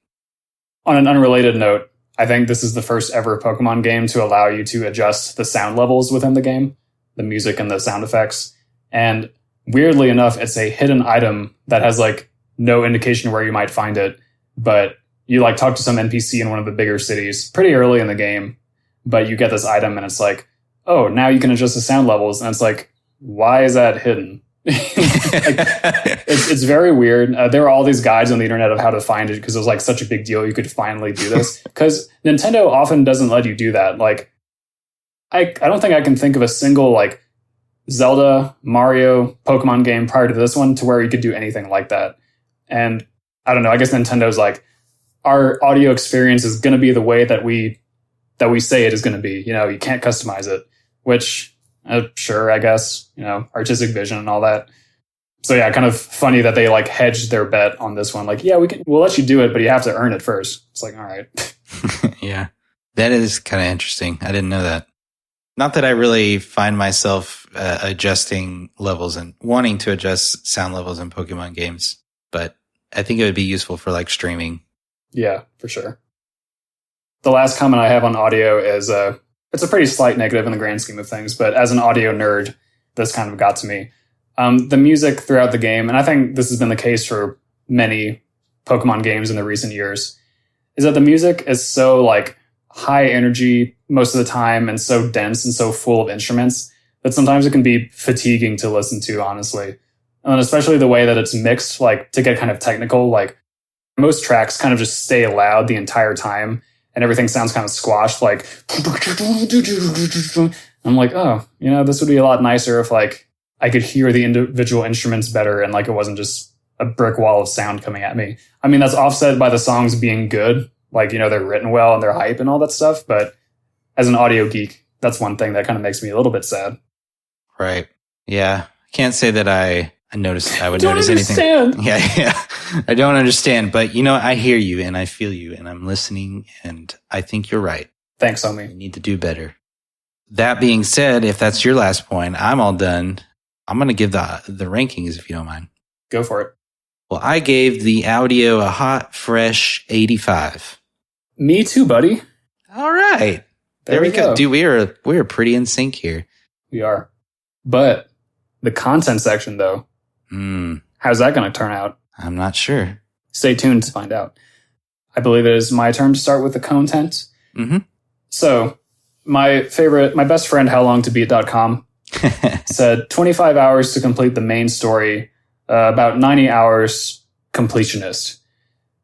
On an unrelated note, I think this is the first ever Pokemon game to allow you to adjust the sound levels within the game, the music and the sound effects. And weirdly enough, it's a hidden item that has like no indication where you might find it. But you like talk to some NPC in one of the bigger cities pretty early in the game, but you get this item and it's like, oh, now you can adjust the sound levels. And it's like, why is that hidden? It's very weird. There were all these guides on the internet of how to find it because it was like such a big deal. You could finally do this because Nintendo often doesn't let you do that. Like, I don't think I can think of a single like Zelda, Mario, Pokemon game prior to this one to where you could do anything like that. And I don't know. I guess Nintendo's like, our audio experience is going to be the way that we say it is going to be. You can't customize it, which sure, I guess, artistic vision and all that. So yeah, kind of funny that they like hedged their bet on this one. Like, yeah, we'll let you do it, but you have to earn it first. It's like, all right. Yeah, that is kind of interesting. I didn't know that. Not that I really find myself adjusting levels and wanting to adjust sound levels in Pokemon games, but I think it would be useful for like streaming. Yeah, for sure. The last comment I have on audio is It's a pretty slight negative in the grand scheme of things, but as an audio nerd, this kind of got to me. The music throughout the game, and I think this has been the case for many Pokemon games in the recent years, is that the music is so like high energy most of the time and so dense and so full of instruments that sometimes it can be fatiguing to listen to, honestly. And especially the way that it's mixed, like to get kind of technical, like most tracks kind of just stay loud the entire time and everything sounds kind of squashed, like I'm like, oh, this would be a lot nicer if like I could hear the individual instruments better and like it wasn't just a brick wall of sound coming at me. I mean, that's offset by the songs being good. Like, they're written well and they're hype and all that stuff. But as an audio geek, that's one thing that kind of makes me a little bit sad. Right. Yeah. Can't say that I noticed. I would don't notice understand. anything. Yeah. I don't understand, but I hear you and I feel you and I'm listening and I think you're right. Thanks, homie. We need to do better. That being said, if that's your last point, I'm all done. I'm going to give the rankings if you don't mind. Go for it. Well, I gave the audio a hot, fresh 85. Me too, buddy. All right. There we go. Dude, we're pretty in sync here. We are. But the content section, though, how's that going to turn out? I'm not sure. Stay tuned to find out. I believe it is my turn to start with the content. Mm-hmm. So, my best friend, howlongtobeat.com, said 25 hours to complete the main story, about 90 hours completionist,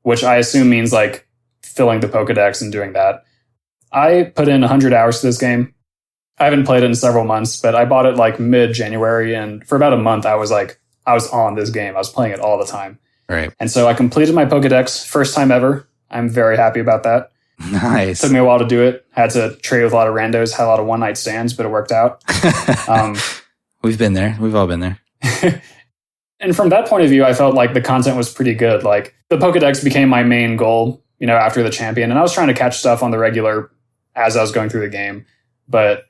which I assume means like filling the Pokedex and doing that. I put in 100 hours to this game. I haven't played it in several months, but I bought it like mid-January, and for about a month, I was on this game. I was playing it all the time. Right. And so I completed my Pokedex, first time ever. I'm very happy about that. Nice. Took me a while to do it. Had to trade with a lot of randos, had a lot of one-night stands, but it worked out. We've been there. We've all been there. And from that point of view, I felt like the content was pretty good. Like the Pokedex became my main goal, after the champion. And I was trying to catch stuff on the regular as I was going through the game. But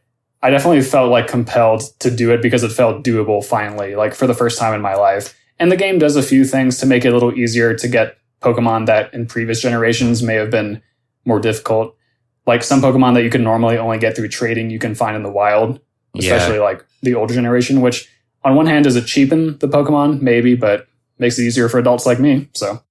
I definitely felt like compelled to do it because it felt doable finally, like for the first time in my life. And the game does a few things to make it a little easier to get Pokemon that in previous generations may have been more difficult. Like some Pokemon that you can normally only get through trading, you can find in the wild, especially like the older generation, which on one hand, does it cheapen the Pokemon? Maybe, but makes it easier for adults like me. So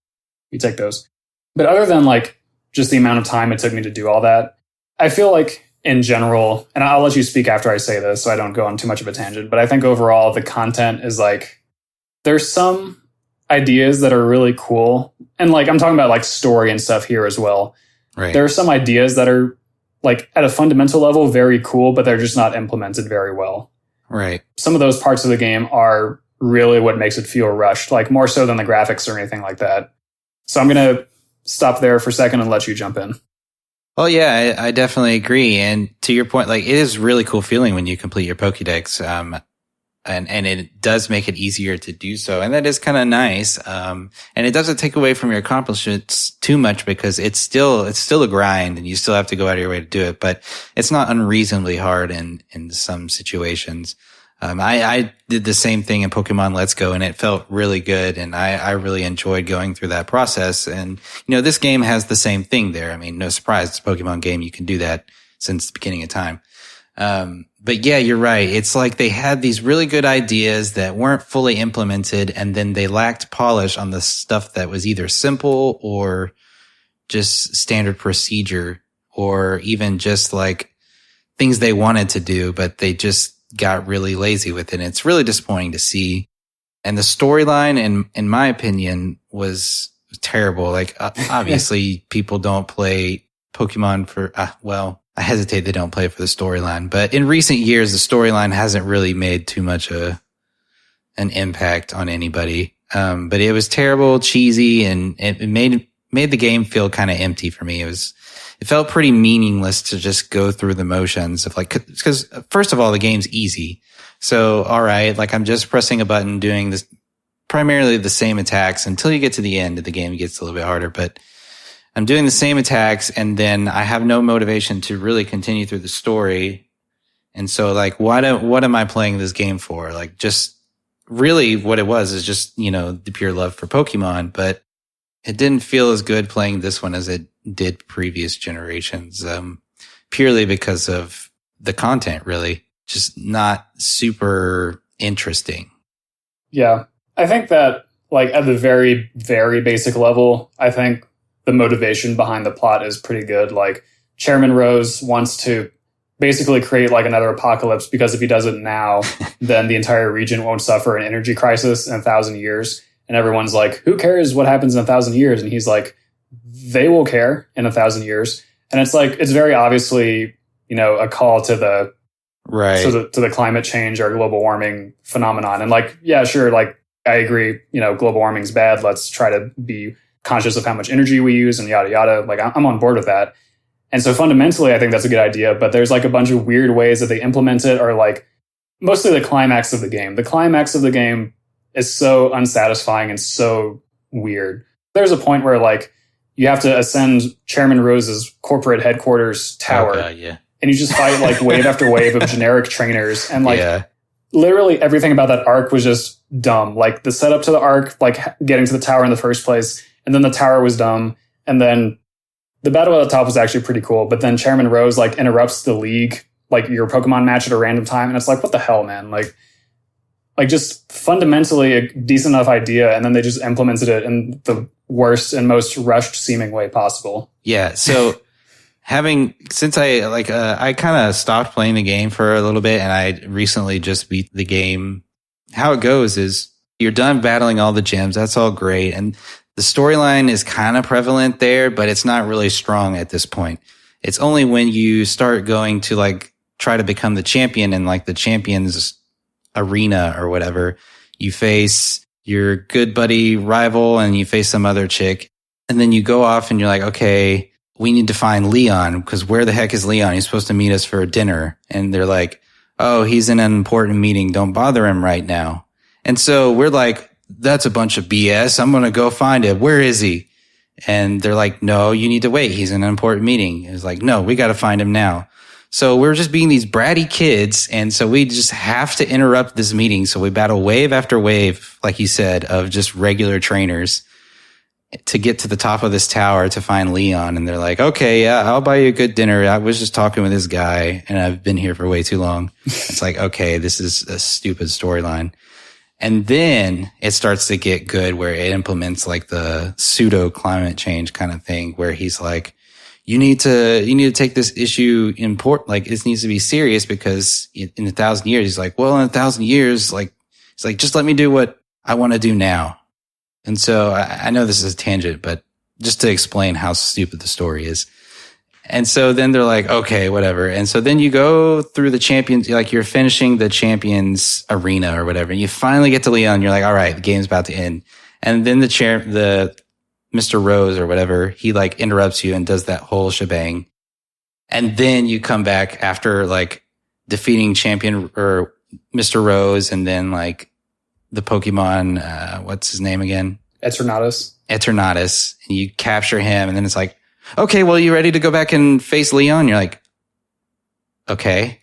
you take those. But other than like just the amount of time it took me to do all that, I feel like in general, and I'll let you speak after I say this so I don't go on too much of a tangent, but I think overall the content is like, there's some ideas that are really cool. And like, I'm talking about like story and stuff here as well. Right. There are some ideas that are like at a fundamental level, very cool, but they're just not implemented very well. Right. Some of those parts of the game are really what makes it feel rushed, like more so than the graphics or anything like that. So I'm going to stop there for a second and let you jump in. Well, yeah, I definitely agree. And to your point, like it is a really cool feeling when you complete your Pokédex. And it does make it easier to do so. And that is kind of nice. And it doesn't take away from your accomplishments too much because it's still a grind and you still have to go out of your way to do it, but it's not unreasonably hard in some situations. I did the same thing in Pokemon Let's Go and it felt really good. And I really enjoyed going through that process. And, this game has the same thing there. I mean, no surprise. It's a Pokemon game. You can do that since the beginning of time. But yeah, you're right. It's like they had these really good ideas that weren't fully implemented and then they lacked polish on the stuff that was either simple or just standard procedure or even just like things they wanted to do, but they just got really lazy with it. And it's really disappointing to see. And the storyline, in my opinion, was terrible. Like obviously people don't play Pokemon for, I hesitate they don't play for the storyline, but in recent years, the storyline hasn't really made too much an impact on anybody. But it was terrible, cheesy, and it made the game feel kind of empty for me. It felt pretty meaningless to just go through the motions of like, cause first of all, the game's easy. So, all right, like I'm just pressing a button, doing this primarily the same attacks until you get to the end of the game. It gets a little bit harder, but I'm doing the same attacks and then I have no motivation to really continue through the story. And so like, what am I playing this game for? Like just really what it was is just, the pure love for Pokemon, but it didn't feel as good playing this one as it did previous generations. Purely because of the content, really. Just not super interesting. Yeah. I think that, like, at the very, very basic level, I think the motivation behind the plot is pretty good. Like, Chairman Rose wants to basically create, like, another apocalypse, because if he does it now, then the entire region won't suffer an energy crisis in 1,000 years. And everyone's like, who cares what happens in 1,000 years? And he's like, they will care in 1,000 years. And it's like, it's very obviously, a call to the to the climate change or global warming phenomenon. And like, yeah, sure, like, I agree, global warming's bad. Let's try to be conscious of how much energy we use and yada yada. Like, I'm on board with that. And so fundamentally, I think that's a good idea. But there's like a bunch of weird ways that they implement it, or like mostly the climax of the game. The climax of the game is so unsatisfying and so weird. There's a point where like you have to ascend Chairman Rose's corporate headquarters tower. Oh, God, yeah. And you just fight like wave after wave of generic trainers. And like literally everything about that arc was just dumb. Like the setup to the arc, like getting to the tower in the first place. And then the tower was dumb. And then the battle at the top was actually pretty cool. But then Chairman Rose like interrupts the league, like your Pokemon match at a random time. And it's like, what the hell, man? Like just fundamentally a decent enough idea. And then they just implemented it in the worst and most rushed seeming way possible. Yeah. So since I kind of stopped playing the game for a little bit, and I recently just beat the game. How it goes is you're done battling all the gyms. That's all great. And the storyline is kind of prevalent there, but it's not really strong at this point. It's only when you start going to like try to become the champion in like the champions arena or whatever, you face your good buddy rival and you face some other chick. And then you go off and you're like, okay, we need to find Leon, because where the heck is Leon? He's supposed to meet us for dinner. And they're like, oh, he's in an important meeting. Don't bother him right now. And so we're like, that's a bunch of BS. I'm going to go find him. Where is he? And they're like, no, you need to wait. He's in an important meeting. It's like, no, we got to find him now. So we're just being these bratty kids. And so we just have to interrupt this meeting. So we battle wave after wave, like you said, of just regular trainers to get to the top of this tower to find Leon. And they're like, okay, yeah, I'll buy you a good dinner. I was just talking with this guy and I've been here for way too long. It's like, okay, this is a stupid storyline. And then it starts to get good where it implements like the pseudo climate change kind of thing, where he's like, you need to take this issue like it needs to be serious, because in 1,000 years, he's like, well, in 1,000 years, like, it's like, just let me do what I want to do now. And so I know this is a tangent, but just to explain how stupid the story is. And so then they're like, okay, whatever. And so then you go through the champions, like you're finishing the champions arena or whatever. And you finally get to Leon. You're like, all right, the game's about to end. And then the Mr. Rose or whatever, he like interrupts you and does that whole shebang. And then you come back after like defeating champion or Mr. Rose, and then like the Pokemon, what's his name again? Eternatus. And you capture him, and then it's like, okay, well, you ready to go back and face Leon? You're like, okay.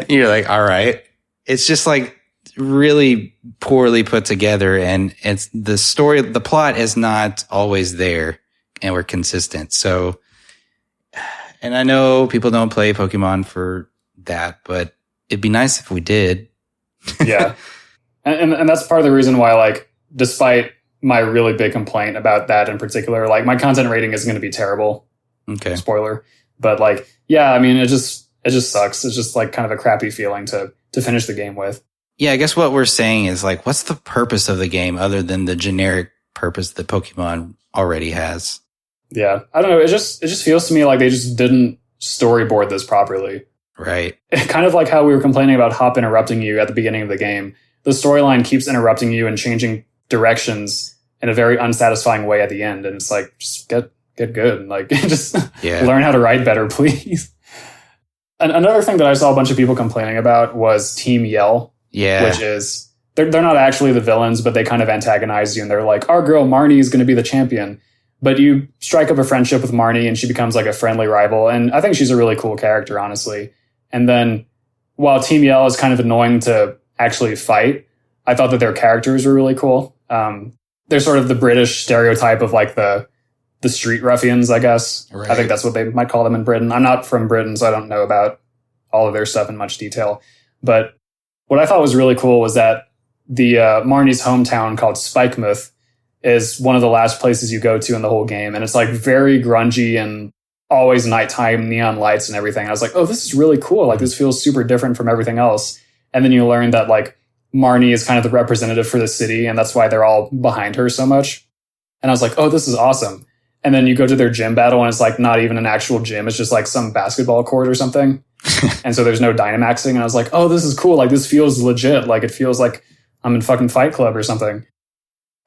You're like, all right. It's just like really poorly put together, and it's the plot is not always there and we're consistent. So, and I know people don't play Pokemon for that, but it'd be nice if we did. Yeah. And that's part of the reason why, like, despite my really big complaint about that in particular, like, my content rating isn't going to be terrible. Okay. Spoiler. But like, yeah, I mean, it just sucks. It's just like kind of a crappy feeling to finish the game with. Yeah, I guess what we're saying is like, what's the purpose of the game other than the generic purpose that Pokemon already has? Yeah. I don't know. It just feels to me like they just didn't storyboard this properly. Right. Kind of like how we were complaining about Hop interrupting you at the beginning of the game. The storyline keeps interrupting you and changing directions in a very unsatisfying way at the end. And it's like, just get good. Like, just learn how to write better, please. And another thing that I saw a bunch of people complaining about was Team Yell. Yeah. Which is, they're not actually the villains, but they kind of antagonize you. And they're like, our girl Marnie is going to be the champion. But you strike up a friendship with Marnie and she becomes like a friendly rival. And I think she's a really cool character, honestly. And then while Team Yell is kind of annoying to actually fight, I thought that their characters were really cool. They're sort of the British stereotype of like the street ruffians, I guess. Right. I think that's what they might call them in Britain. I'm not from Britain, so I don't know about all of their stuff in much detail. But what I thought was really cool was that the Marnie's hometown called Spikemuth is one of the last places you go to in the whole game. And it's like very grungy and always nighttime neon lights and everything. I was like, oh, this is really cool. Like, this feels super different from everything else. And then you learn that like Marnie is kind of the representative for the city, and that's why they're all behind her so much. And I was like, oh, this is awesome. And then you go to their gym battle, and it's like not even an actual gym. It's just like some basketball court or something. And so there's no Dynamaxing. And I was like, oh, this is cool. Like, this feels legit. Like, it feels like I'm in fucking Fight Club or something.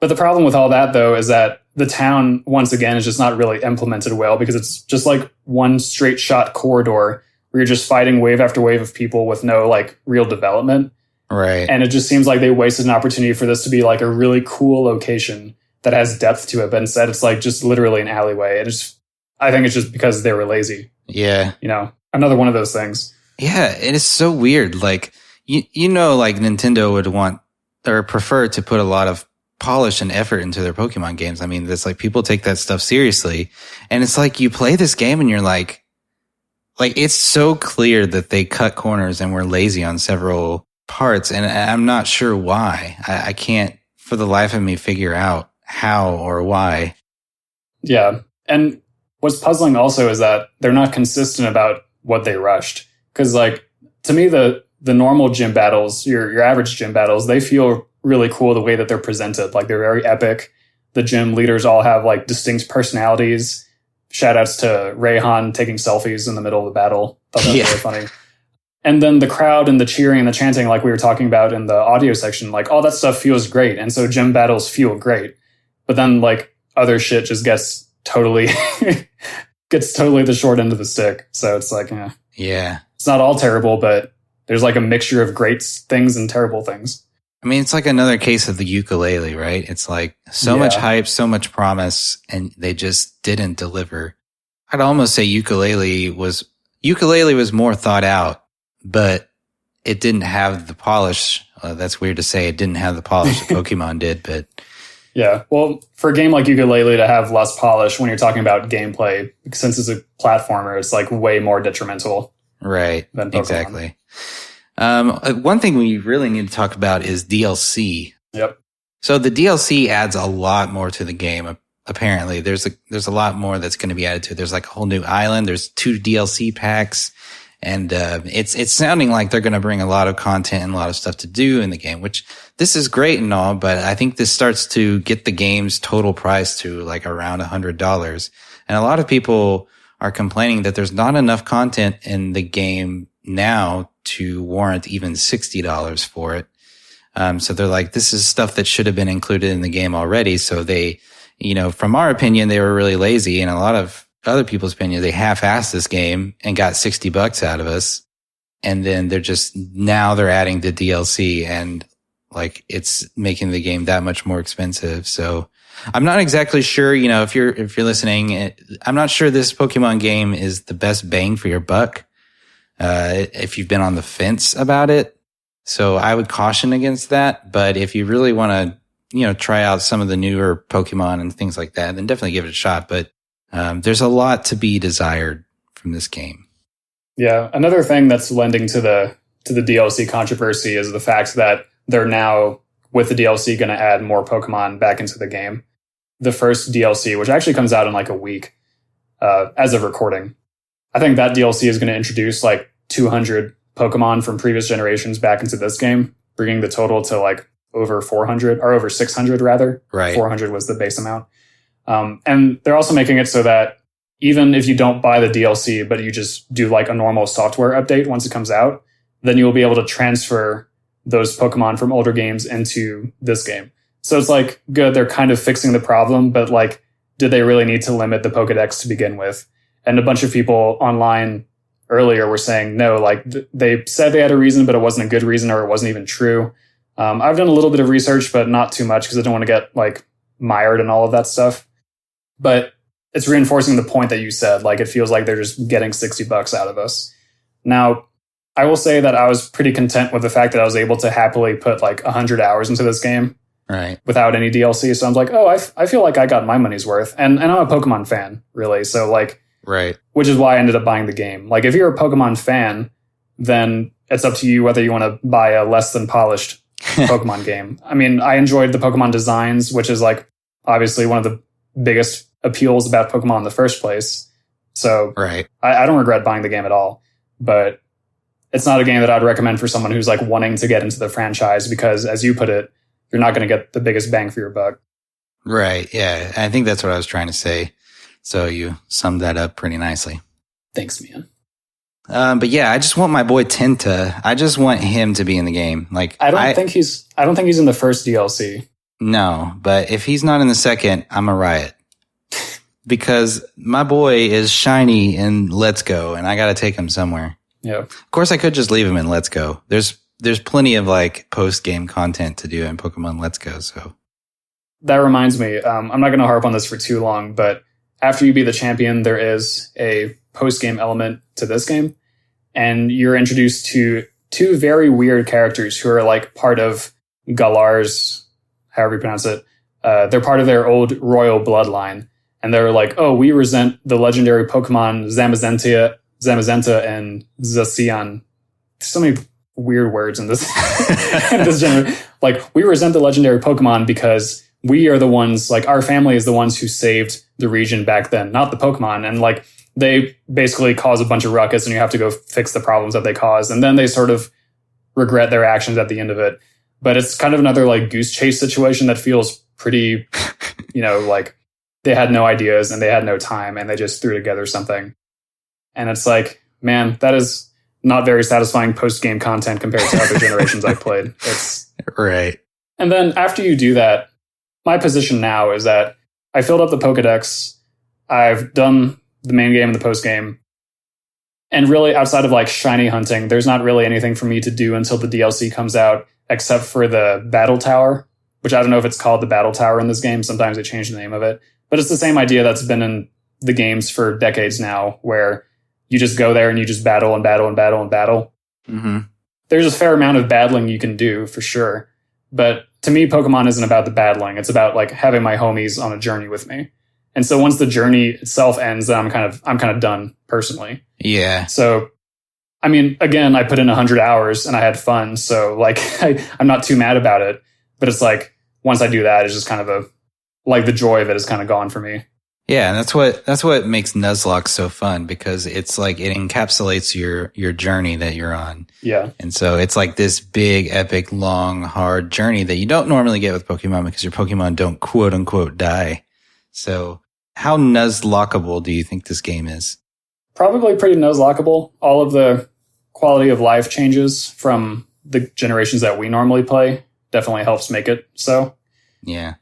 But the problem with all that, though, is that the town, once again, is just not really implemented well, because it's just like one straight shot corridor where you're just fighting wave after wave of people with no like real development. Right. And it just seems like they wasted an opportunity for this to be like a really cool location that has depth to it. But instead, it's like just literally an alleyway. And I think it's just because they were lazy. Yeah. You know, another one of those things. Yeah. It is so weird. Like, you know, like Nintendo would want or prefer to put a lot of polish and effort into their Pokemon games. I mean, it's like people take that stuff seriously. And it's like you play this game and you're like it's so clear that they cut corners and were lazy on several parts. And I'm not sure why. I can't for the life of me figure out how or why. Yeah. And what's puzzling also is that they're not consistent about what they rushed. Because like, to me, the normal gym battles, your average gym battles, they feel really cool the way that they're presented. Like, they're very epic. The gym leaders all have like distinct personalities. Shout outs to Rayhan taking selfies in the middle of the battle. Thought that was really funny. And then the crowd and the cheering and the chanting, like we were talking about in the audio section, like all that stuff feels great. And so gym battles feel great. But then like other shit just gets totally the short end of the stick. So it's like, yeah, it's not all terrible, but there's like a mixture of great things and terrible things. I mean, it's like another case of the ukulele, right? It's like so much hype, so much promise, and they just didn't deliver. I'd almost say ukulele was more thought out, but it didn't have the polish. That's weird to say. It didn't have the polish that Pokemon did, but yeah. Well, for a game like ukulele to have less polish when you're talking about gameplay, since it's a platformer, it's like way more detrimental. Right. Than Pokemon. Exactly. One thing we really need to talk about is DLC. Yep. So the DLC adds a lot more to the game. Apparently, there's a lot more that's going to be added to it. There's like a whole new island. There's 2 DLC packs, and it's sounding like they're going to bring a lot of content and a lot of stuff to do in the game. Which this is great and all, but I think this starts to get the game's total price to like around $100, and a lot of people are complaining that there's not enough content in the game now to warrant even $60 for it. So they're like, this is stuff that should have been included in the game already. So they, from our opinion, they were really lazy. And a lot of other people's opinion, they half-assed this game and got $60 out of us. And then they're adding the DLC, and like it's making the game that much more expensive. So I'm not exactly sure, if you're listening, I'm not sure this Pokemon game is the best bang for your buck. If you've been on the fence about it. So I would caution against that. But if you really want to, try out some of the newer Pokemon and things like that, then definitely give it a shot. But there's a lot to be desired from this game. Yeah. Another thing that's lending to the DLC controversy is the fact that they're now, with the DLC, going to add more Pokemon back into the game. The first DLC, which actually comes out in like a week, as of recording, I think that DLC is going to introduce like 200 Pokemon from previous generations back into this game, bringing the total to like over 400 or over 600 rather. Right. 400 was the base amount. And they're also making it so that even if you don't buy the DLC, but you just do like a normal software update once it comes out, then you'll be able to transfer those Pokemon from older games into this game. So it's like, good, they're kind of fixing the problem, but like, did they really need to limit the Pokedex to begin with? And a bunch of people online earlier were saying, no, like they said they had a reason, but it wasn't a good reason, or it wasn't even true. I've done a little bit of research, but not too much because I don't want to get like mired in all of that stuff. But it's reinforcing the point that you said, like it feels like they're just getting $60 out of us. Now, I will say that I was pretty content with the fact that I was able to happily put like 100 hours into this game. Right. Without any DLC. So I'm like, oh, I feel like I got my money's worth. And I'm a Pokemon fan, really. So like, right. Which is why I ended up buying the game. Like, if you're a Pokemon fan, then it's up to you whether you want to buy a less than polished Pokemon game. I mean, I enjoyed the Pokemon designs, which is like obviously one of the biggest appeals about Pokemon in the first place. So right. I don't regret buying the game at all, but it's not a game that I'd recommend for someone who's like wanting to get into the franchise because, as you put it, you're not going to get the biggest bang for your buck. Right. Yeah. I think that's what I was trying to say. So you summed that up pretty nicely. Thanks, man. But yeah, I just want my boy Tinta. I just want him to be in the game. Like I don't think he's in the first DLC. No, but if he's not in the second, I'm a riot. Because my boy is shiny in Let's Go, and I got to take him somewhere. Yeah. Of course, I could just leave him in Let's Go. There's plenty of like post game content to do in Pokemon Let's Go. So that reminds me, I'm not going to harp on this for too long, but after you beat the champion, there is a post game element to this game, and you're introduced to two very weird characters who are like part of Galar's, however you pronounce it. They're part of their old royal bloodline. And they're like, oh, we resent the legendary Pokemon Zamazenta and Zacian. So many weird words in this, in this genre. Like, we resent the legendary Pokemon because we are the ones, like, our family is the ones who saved the region back then, not the Pokemon. And, like, they basically cause a bunch of ruckus and you have to go fix the problems that they caused. And then they sort of regret their actions at the end of it. But it's kind of another, like, goose chase situation that feels pretty, like, they had no ideas and they had no time and they just threw together something. And it's like, man, that is not very satisfying post-game content compared to other generations I've played. It's right. And then after you do that, my position now is that I filled up the Pokedex. I've done the main game and the post-game. And really, outside of like shiny hunting, there's not really anything for me to do until the DLC comes out, except for the Battle Tower, which I don't know if it's called the Battle Tower in this game. Sometimes they change the name of it. But it's the same idea that's been in the games for decades now, where you just go there and you just battle and battle and battle and battle. Mm-hmm. There's a fair amount of battling you can do, for sure. But to me, Pokemon isn't about the battling. It's about like having my homies on a journey with me. And so once the journey itself ends, then I'm kind of done personally. Yeah. So, I mean, again, I put in 100 hours and I had fun. So like, I'm not too mad about it. But it's like, once I do that, it's just kind of like the joy of it is kind of gone for me. Yeah, and that's what makes Nuzlocke so fun, because it's like it encapsulates your journey that you're on. Yeah. And so it's like this big, epic, long, hard journey that you don't normally get with Pokemon because your Pokemon don't quote unquote die. So how Nuzlockable do you think this game is? Probably pretty Nuzlockable. All of the quality of life changes from the generations that we normally play definitely helps make it so. Yeah.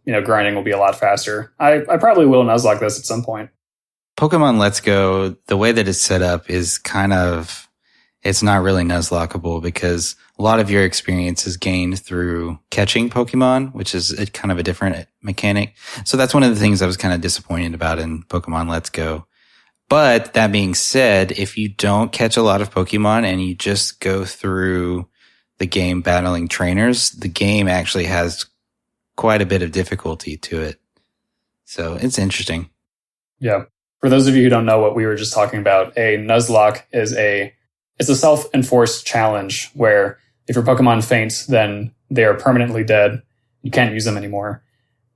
Grinding will be a lot faster. I probably will Nuzlocke this at some point. Pokemon Let's Go, the way that it's set up is it's not really Nuzlockable because a lot of your experience is gained through catching Pokemon, which is kind of a different mechanic. So that's one of the things I was kind of disappointed about in Pokemon Let's Go. But that being said, if you don't catch a lot of Pokemon and you just go through the game battling trainers, the game actually has quite a bit of difficulty to it. So it's interesting. Yeah. For those of you who don't know what we were just talking about, a Nuzlocke is it's a self-enforced challenge where if your Pokemon faints, then they are permanently dead. You can't use them anymore.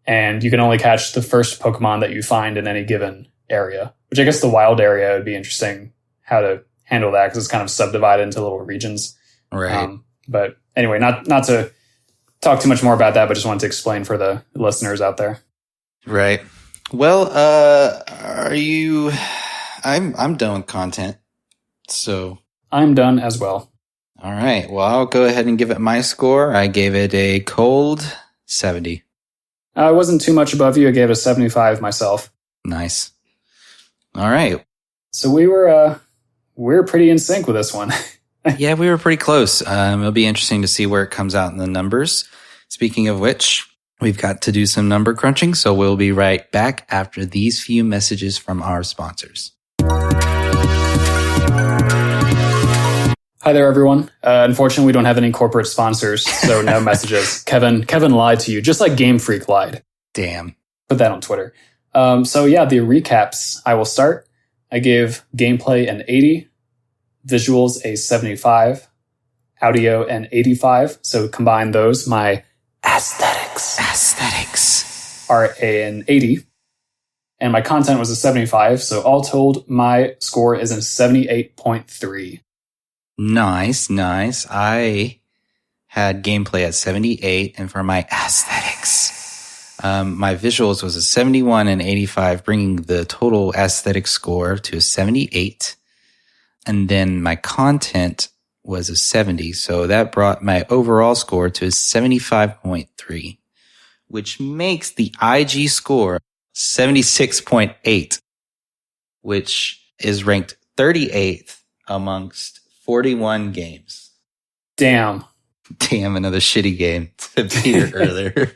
And you can only catch the first Pokemon that you find in any given area, which I guess the wild area would be interesting how to handle that because it's kind of subdivided into little regions. Right. But anyway, not to talk too much more about that, but just wanted to explain for the listeners out there. Right. Well, I'm done with content. So I'm done as well. All right. Well, I'll go ahead and give it my score. I gave it a cold 70. I wasn't too much above you. I gave it a 75 myself. Nice. All right. So we're pretty in sync with this one. Yeah, we were pretty close. It'll be interesting to see where it comes out in the numbers. Speaking of which, we've got to do some number crunching, so we'll be right back after these few messages from our sponsors. Hi there, everyone. Unfortunately, we don't have any corporate sponsors, so no messages. Kevin lied to you, just like Game Freak lied. Damn. Put that on Twitter. So yeah, the recaps. I will start. I gave gameplay an 80. visuals a 75, audio an 85. So combine those, my aesthetics are an 80. And my content was a 75. So all told, my score is a 78.3. Nice. I had gameplay at 78, and for my aesthetics, my visuals was a 71 and 85, bringing the total aesthetic score to a 78. And then my content was a 70, so that brought my overall score to a 75.3, which makes the IG score 76.8, which is ranked 38th amongst 41 games. Damn, another shitty game to beat it earlier.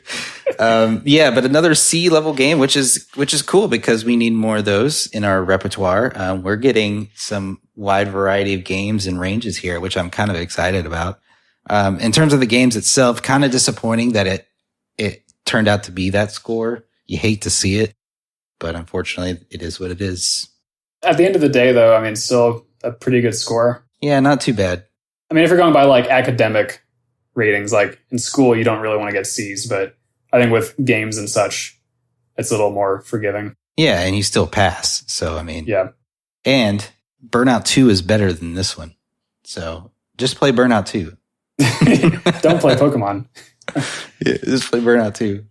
Yeah, but another C level game, which is cool because we need more of those in our repertoire. We're getting some wide variety of games and ranges here, which I'm kind of excited about. In terms of the games itself, kind of disappointing that it turned out to be that score. You hate to see it, but unfortunately it is what it is. At the end of the day, though, I mean, still a pretty good score. Yeah, not too bad. I mean, if you're going by like academic ratings, like in school, you don't really want to get C's, but I think with games and such, it's a little more forgiving. Yeah, and you still pass. So, I mean, yeah. And Burnout 2 is better than this one. So just play Burnout 2. Don't play Pokemon. Yeah, just play Burnout 2.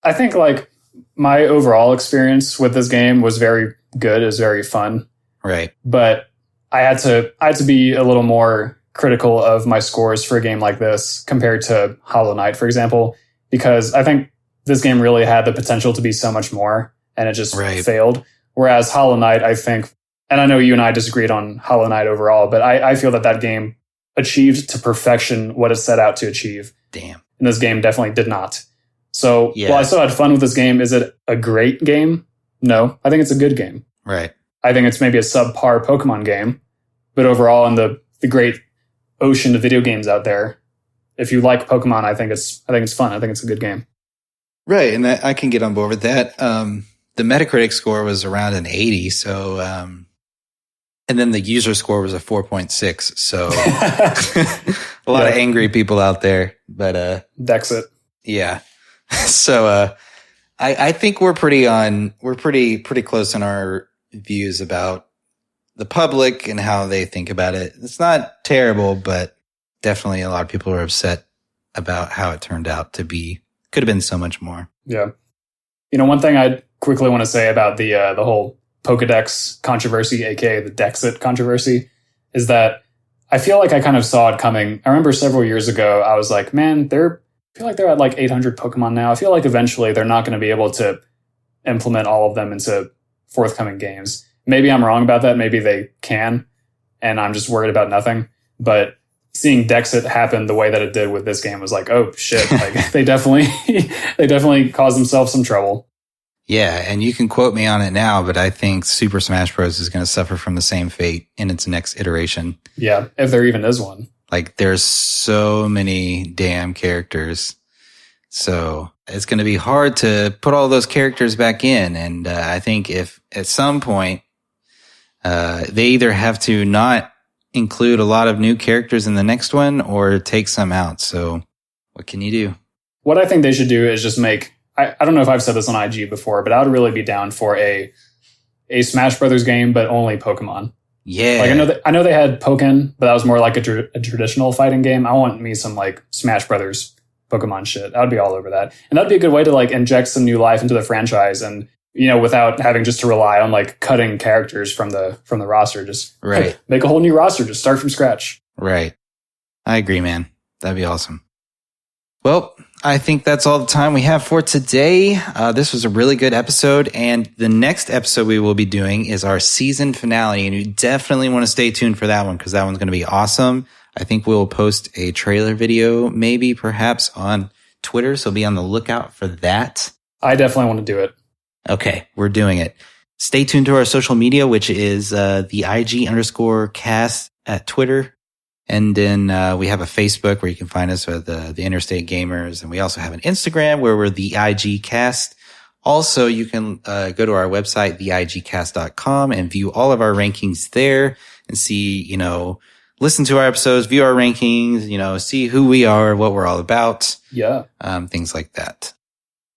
I think like my overall experience with this game was very good. It was very fun. Right. But I had to be a little more critical of my scores for a game like this compared to Hollow Knight, for example, because I think this game really had the potential to be so much more, and it just failed. Whereas Hollow Knight, I think, and I know you and I disagreed on Hollow Knight overall, but I feel that game achieved to perfection what it set out to achieve. Damn. And this game definitely did not. So while I still had fun with this game, is it a great game? No, I think it's a good game. Right. I think it's maybe a subpar Pokemon game, but overall in the great ocean of video games out there, if you like Pokemon, I think it's fun. I think it's a good game. Right, and I can get on board with that. The Metacritic score was around an 80, so and then the user score was a 4.6. So a lot of angry people out there, but Dexit. Yeah. So I think we're pretty close in our views about the public and how they think about it. It's not terrible, but definitely a lot of people are upset about how it turned out to be. Could have been so much more. Yeah. You know, one thing I quickly want to say about the whole Pokedex controversy, aka the Dexit controversy, is that I feel like I kind of saw it coming. I remember several years ago, I was like, man, I feel like they're at like 800 Pokemon now. I feel like eventually they're not going to be able to implement all of them into forthcoming games. Maybe I'm wrong about that. Maybe they can, and I'm just worried about nothing. But seeing Dexit happen the way that it did with this game was like, oh shit! Like they definitely caused themselves some trouble. Yeah, and you can quote me on it now, but I think Super Smash Bros. Is going to suffer from the same fate in its next iteration. Yeah, if there even is one. Like there's so many damn characters. So it's going to be hard to put all those characters back in. And I think if at some point they either have to not include a lot of new characters in the next one or take some out. So what can you do? What I think they should do is just make, I don't know if I've said this on IG before, but I would really be down for a Smash Brothers game, but only Pokemon. Yeah. Like I know they had Pokken, but that was more like a traditional fighting game. I want me some like Smash Brothers Pokemon shit. I would be all over that. And that'd be a good way to like inject some new life into the franchise, and you know, without having just to rely on like cutting characters from the roster. Just make a whole new roster, just start from scratch. Right. I agree, man. That'd be awesome. Well, I think that's all the time we have for today. This was a really good episode, and the next episode we will be doing is our season finale, and you definitely want to stay tuned for that one because that one's going to be awesome. I think we'll post a trailer video, maybe perhaps on Twitter, so be on the lookout for that. I definitely want to do it. Okay, we're doing it. Stay tuned to our social media, which is the IG_cast at Twitter. And then we have a Facebook where you can find us with the Interstate Gamers. And we also have an Instagram where we're the IG Cast. Also, you can go to our website, theigcast.com, and view all of our rankings there. and see, you know, listen to our episodes, view our rankings, you know, see who we are, what we're all about. Yeah. Things like that.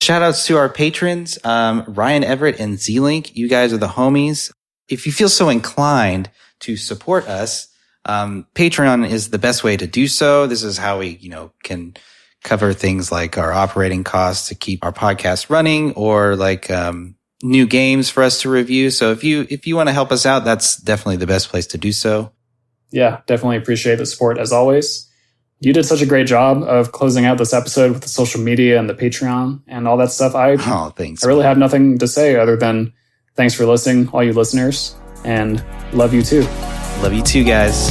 Shout outs to our patrons, Ryan Everett and Z-Link. You guys are the homies. If you feel so inclined to support us, Patreon is the best way to do so. This is how we, you know, can cover things like our operating costs to keep our podcast running, or like new games for us to review. So if you want to help us out, that's definitely the best place to do so. Yeah, definitely appreciate the support as always. You did such a great job of closing out this episode with the social media and the Patreon and all that stuff. Thanks. I really have nothing to say other than thanks for listening, all you listeners, and love you too. Love you too, guys.